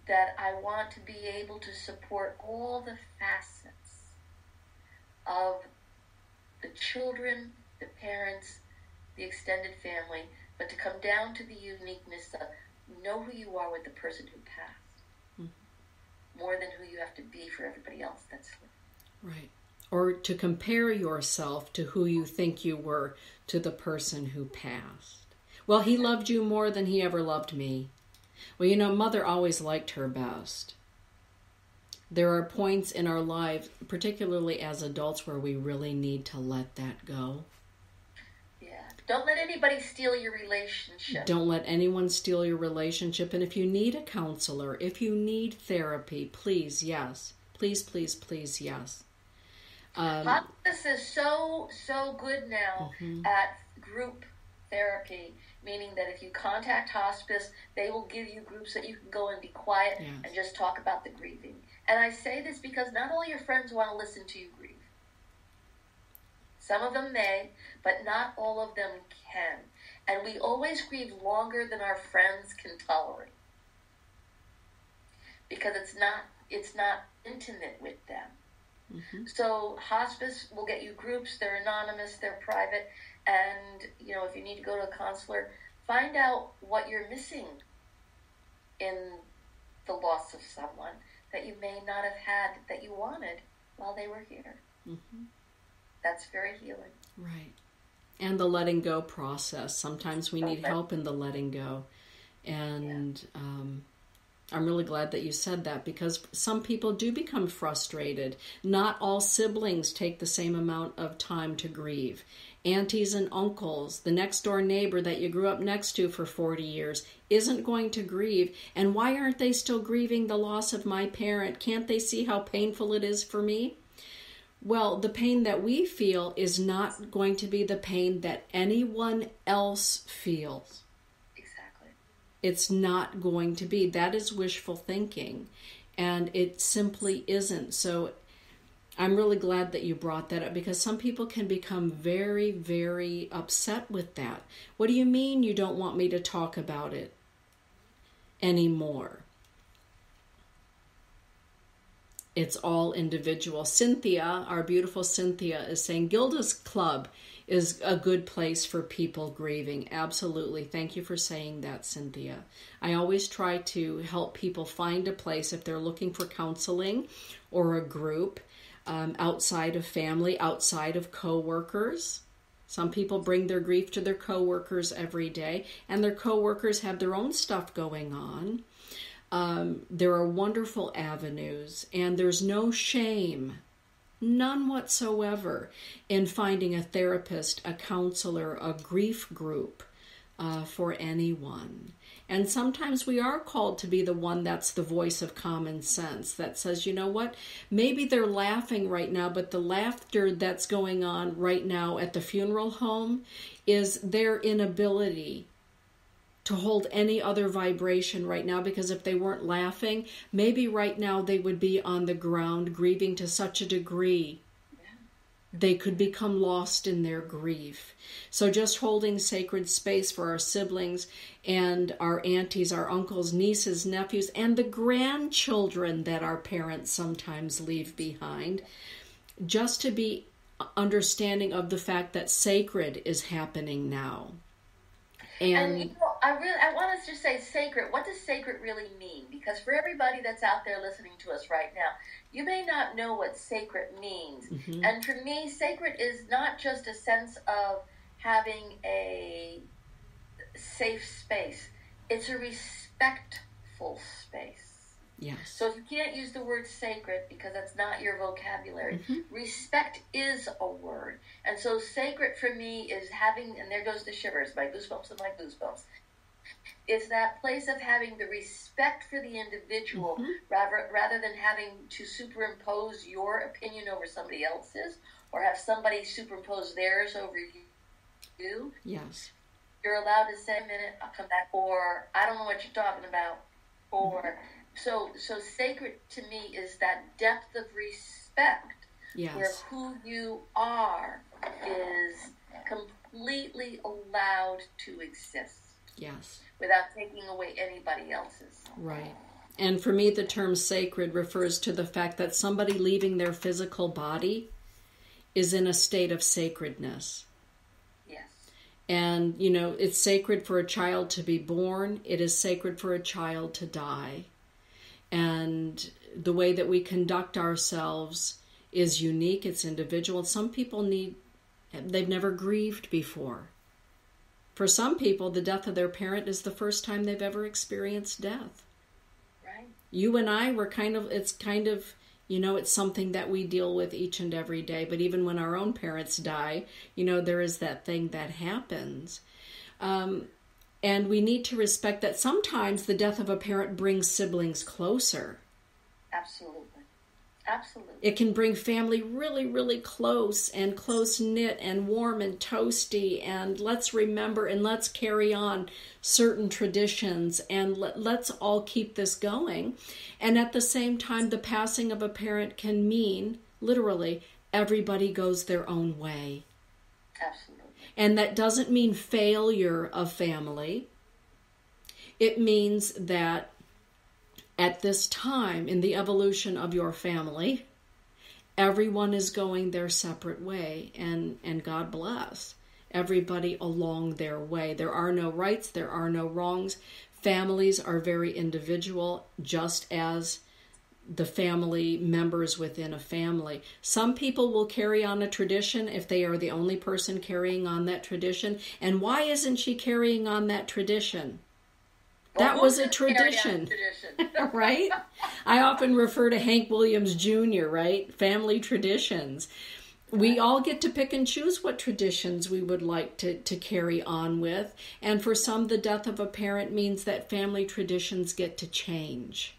that I want to be able to support all the facets of the children, the parents, the extended family, but to come down to the uniqueness of, know who you are with the person who passed, more than who you have to be for everybody else that's living. Right. Or to compare yourself to who you think you were to the person who passed. Well, he loved you more than he ever loved me. Well, Mother always liked her best. There are points in our lives, particularly as adults, where we really need to let that go. Yeah. Don't let anybody steal your relationship. Don't let anyone steal your relationship. And if you need a counselor, if you need therapy, please, yes. Please, please, please, yes. Hospice is so good now at group therapy, meaning that if you contact hospice, they will give you groups that you can go and be quiet and just talk about the grieving. And I say this because not all your friends want to listen to you grieve. Some of them may, but not all of them can. And we always grieve longer than our friends can tolerate, because it's not intimate with them. So hospice will get you groups. They're anonymous, they're private, and if you need to go to a counselor, find out what you're missing in the loss of someone that you may not have had, that you wanted while they were here. That's very healing. Right. And the letting go process. Sometimes we need help in the letting go. And I'm really glad that you said that, because some people do become frustrated. Not all siblings take the same amount of time to grieve. Aunties and uncles, the next door neighbor that you grew up next to for 40 years isn't going to grieve. And why aren't they still grieving the loss of my parent? Can't they see how painful it is for me? Well, the pain that we feel is not going to be the pain that anyone else feels. It's not going to be. That is wishful thinking, and it simply isn't. So I'm really glad that you brought that up, because some people can become very, very upset with that. What do you mean you don't want me to talk about it anymore? It's all individual. Cynthia, our beautiful Cynthia, is saying Gilda's Club is a good place for people grieving. Absolutely. Thank you for saying that, Cynthia. I always try to help people find a place if they're looking for counseling or a group outside of family, outside of coworkers. Some people bring their grief to their coworkers every day, and their coworkers have their own stuff going on. There are wonderful avenues, and there's no shame, none whatsoever, in finding a therapist, a counselor, a grief group for anyone. And sometimes we are called to be the one that's the voice of common sense that says, you know what, maybe they're laughing right now, but the laughter that's going on right now at the funeral home is their inability to hold any other vibration right now, because if they weren't laughing, maybe right now they would be on the ground grieving to such a degree they could become lost in their grief. So just holding sacred space for our siblings and our aunties, our uncles, nieces, nephews, and the grandchildren that our parents sometimes leave behind, just to be understanding of the fact that sacred is happening now. And you know, I want us to say sacred. What does sacred really mean? Because for everybody that's out there listening to us right now, you may not know what sacred means. Mm-hmm. And for me, sacred is not just a sense of having a safe space. It's a respectful space. Yes. So if you can't use the word sacred because that's not your vocabulary, mm-hmm. respect is a word. And so sacred for me is having, and there goes the shivers, my goosebumps and my goosebumps, is that place of having the respect for the individual, mm-hmm. rather than having to superimpose your opinion over somebody else's or have somebody superimpose theirs over you. Yes. You're allowed to say, a minute, I'll come back, or I don't know what you're talking about, or... Mm-hmm. So sacred to me is that depth of respect, yes. where who you are is completely allowed to exist. Yes. Without taking away anybody else's. Right. And for me, the term sacred refers to the fact that somebody leaving their physical body is in a state of sacredness. Yes. And, you know, it's sacred for a child to be born. It is sacred for a child to die. And the way that we conduct ourselves is unique, it's individual. Some people they've never grieved before. For some people, the death of their parent is the first time they've ever experienced death. Right. You and I were it's something that we deal with each and every day. But even when our own parents die, there is that thing that happens. And we need to respect that sometimes the death of a parent brings siblings closer. Absolutely. Absolutely. It can bring family really, really close and close-knit and warm and toasty. And let's remember and let's carry on certain traditions and let's all keep this going. And at the same time, the passing of a parent can mean, literally, everybody goes their own way. Absolutely. And that doesn't mean failure of family. It means that at this time in the evolution of your family, everyone is going their separate way, and God bless everybody along their way. There are no rights, there are no wrongs. Families are very individual, just as the family members within a family. Some people will carry on a tradition if they are the only person carrying on that tradition. And why isn't she carrying on that tradition? That was a tradition, right? I often refer to Hank Williams Jr., right? Family traditions. We all get to pick and choose what traditions we would like to carry on with. And for some, the death of a parent means that family traditions get to change.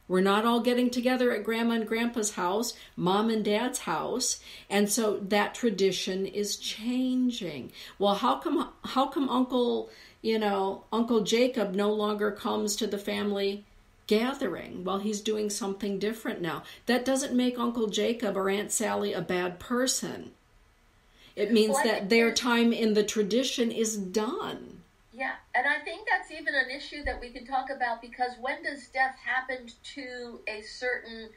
We're not all getting together at Grandma and Grandpa's house, Mom and Dad's house, and so that tradition is changing. Well, how come Uncle Jacob no longer comes to the family gathering? Well, he's doing something different now. That doesn't make Uncle Jacob or Aunt Sally a bad person. It means that their time in the tradition is done. Yeah, and I think that's even an issue that we can talk about, because when does death happen to a certain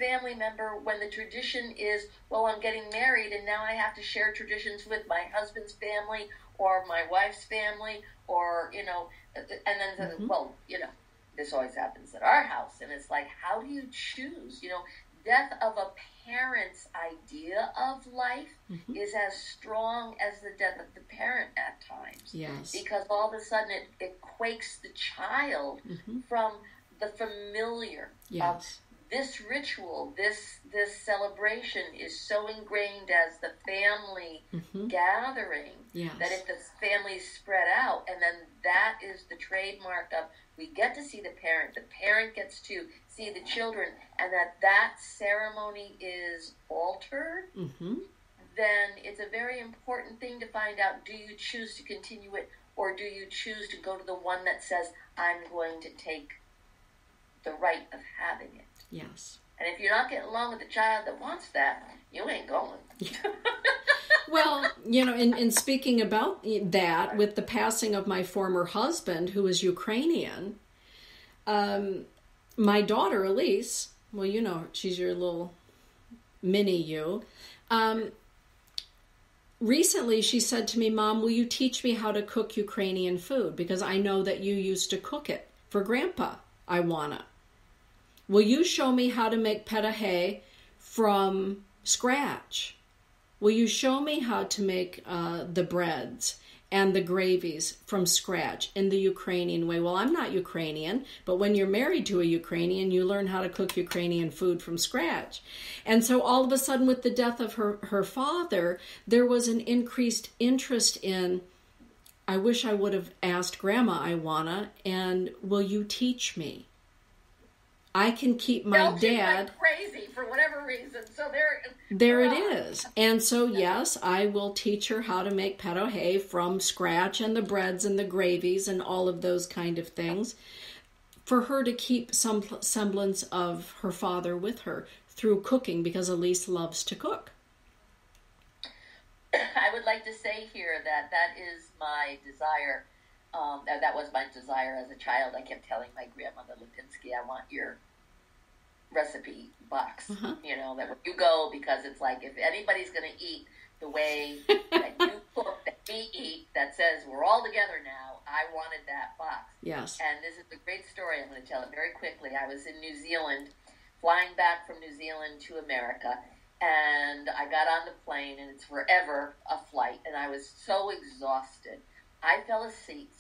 family member when the tradition is, well, I'm getting married and now I have to share traditions with my husband's family or my wife's family, or, you know, and then, well, you know, this always happens at our house. And it's like, how do you choose? You know, death of a parent's idea of life is as strong as the death of the parent at times. Yes. Because all of a sudden it quakes the child from the familiar of this ritual, this celebration is so ingrained as the family gathering that if the family's spread out, and then that is the trademark of, we get to see the parent gets to see the children, and that ceremony is altered, then it's a very important thing to find out, do you choose to continue it, or do you choose to go to the one that says, I'm going to take the right of having it? Yes. And if you're not getting along with the child that wants that, you ain't going. Well, you know, in speaking about that, with the passing of my former husband, who was Ukrainian, my daughter, Elise, well, you know, she's your little mini you. Recently, she said to me, Mom, will you teach me how to cook Ukrainian food? Because I know that you used to cook it for Grandpa. I wanna. Will you show me how to make petahe from scratch? Will you show me how to make the breads and the gravies from scratch in the Ukrainian way? Well, I'm not Ukrainian, but when you're married to a Ukrainian, you learn how to cook Ukrainian food from scratch. And so all of a sudden, with the death of her father, there was an increased interest in, I wish I would have asked Grandma Iwana, and will you teach me? I can keep my dad crazy for whatever reason. So there it is. And so yes, I will teach her how to make petahe from scratch, and the breads and the gravies and all of those kind of things, for her to keep some semblance of her father with her through cooking, because Elise loves to cook. I would like to say here that is my desire. That was my desire as a child. I kept telling my grandmother Lipinski, I want your recipe box, you know, that when you go, because it's like, if anybody's going to eat the way that you cook, that we eat, that says we're all together now, I wanted that box. Yes. And this is a great story. I'm going to tell it very quickly. I was in New Zealand, flying back from New Zealand to America, and I got on the plane, and it's forever a flight, and I was so exhausted. I fell asleep,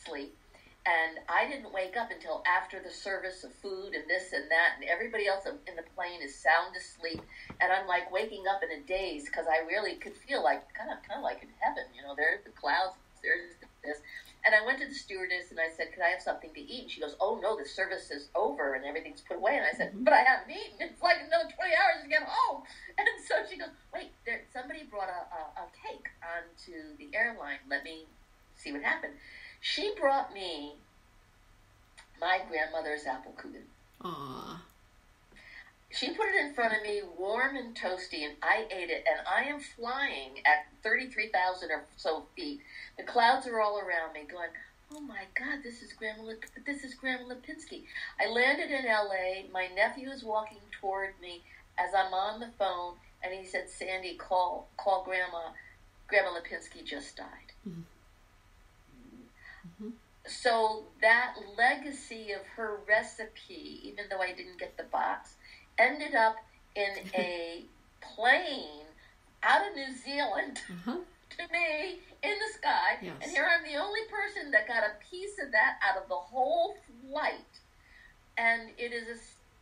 and I didn't wake up until after the service of food and this and that, and everybody else in the plane is sound asleep, and I'm like waking up in a daze, because I really could feel like kind of like in heaven, you know, there's the clouds, there's this. And I went to the stewardess and I said, could I have something to eat? And she goes, oh no, the service is over and everything's put away. And I said, but I haven't eaten. It's like another 20 hours to get home. And so she goes, wait, somebody brought a cake onto the airline. Let me see what happened. She brought me my grandmother's apple kuchen. Aww. She put it in front of me, warm and toasty, and I ate it. And I am flying at 33,000 or so feet. The clouds are all around me, going, oh my God, this is Grandma Lipinski. I landed in L.A. My nephew is walking toward me as I'm on the phone, and he said, Sandy, call Grandma. Grandma Lipinski just died. Mm-hmm. Mm-hmm. So that legacy of her recipe, even though I didn't get the box, ended up in a plane out of New Zealand to me in the sky. Yes. And here I'm the only person that got a piece of that out of the whole flight. And it is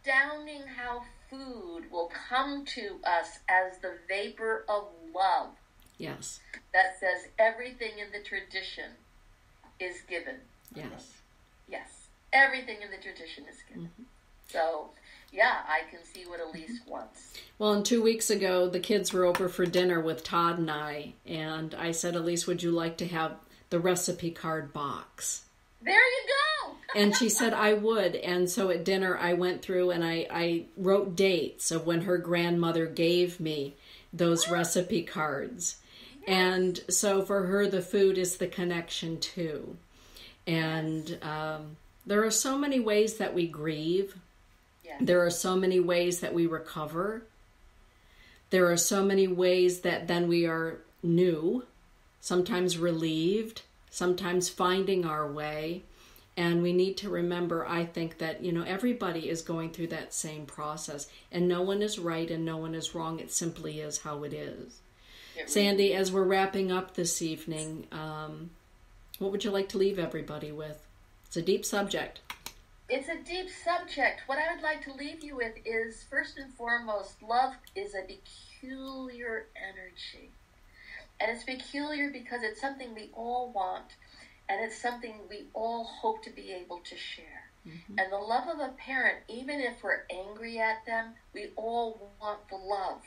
astounding how food will come to us as the vapor of love. Yes. That says everything in the tradition is given. Yes. Yes. Everything in the tradition is given. Mm-hmm. So, yeah, I can see what Elise wants. Well, and 2 weeks ago, the kids were over for dinner with Todd and I said, Elise, would you like to have the recipe card box? There you go! And she said, I would. And so at dinner, I went through and I wrote dates of when her grandmother gave me those recipe cards. Yes. And so for her, the food is the connection too. And there are so many ways that we grieve. Yes. There are so many ways that we recover. There are so many ways that then we are new, sometimes relieved, sometimes finding our way. And we need to remember, I think, that, everybody is going through that same process. And no one is right and no one is wrong. It simply is how it is. Sandy, as we're wrapping up this evening, what would you like to leave everybody with? It's a deep subject. It's a deep subject. What I would like to leave you with is, first and foremost, love is a peculiar energy. And it's peculiar because it's something we all want, and it's something we all hope to be able to share. Mm-hmm. And the love of a parent, even if we're angry at them, we all want the love.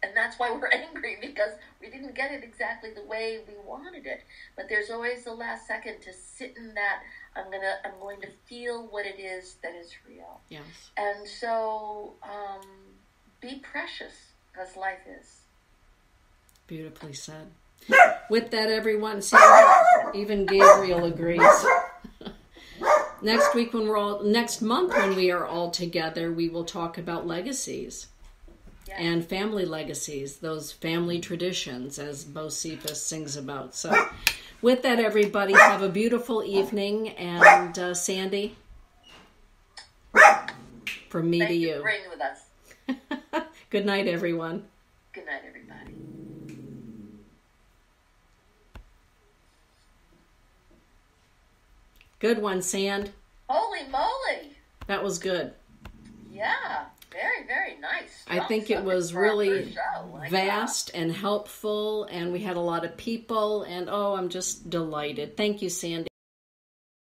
And that's why we're angry, because we didn't get it exactly the way we wanted it. But there's always the last second to sit in that, I'm going to feel what it is that is real. Yes. And so be precious, as life is. Beautifully said. With that, everyone, see, even Gabriel agrees. Next month when we are all together, we will talk about legacies. Yes. And family legacies, those family traditions, as Bocephus sings about. So with that, everybody, have a beautiful evening. And Sandy, from me to you. Thank you for being with us. Good night, everyone. Good night, everybody. Good one, Sand. Holy moly. That was good. Yeah. Very, very nice. I think it was really vast and helpful, and we had a lot of people, and I'm just delighted. Thank you, Sandy.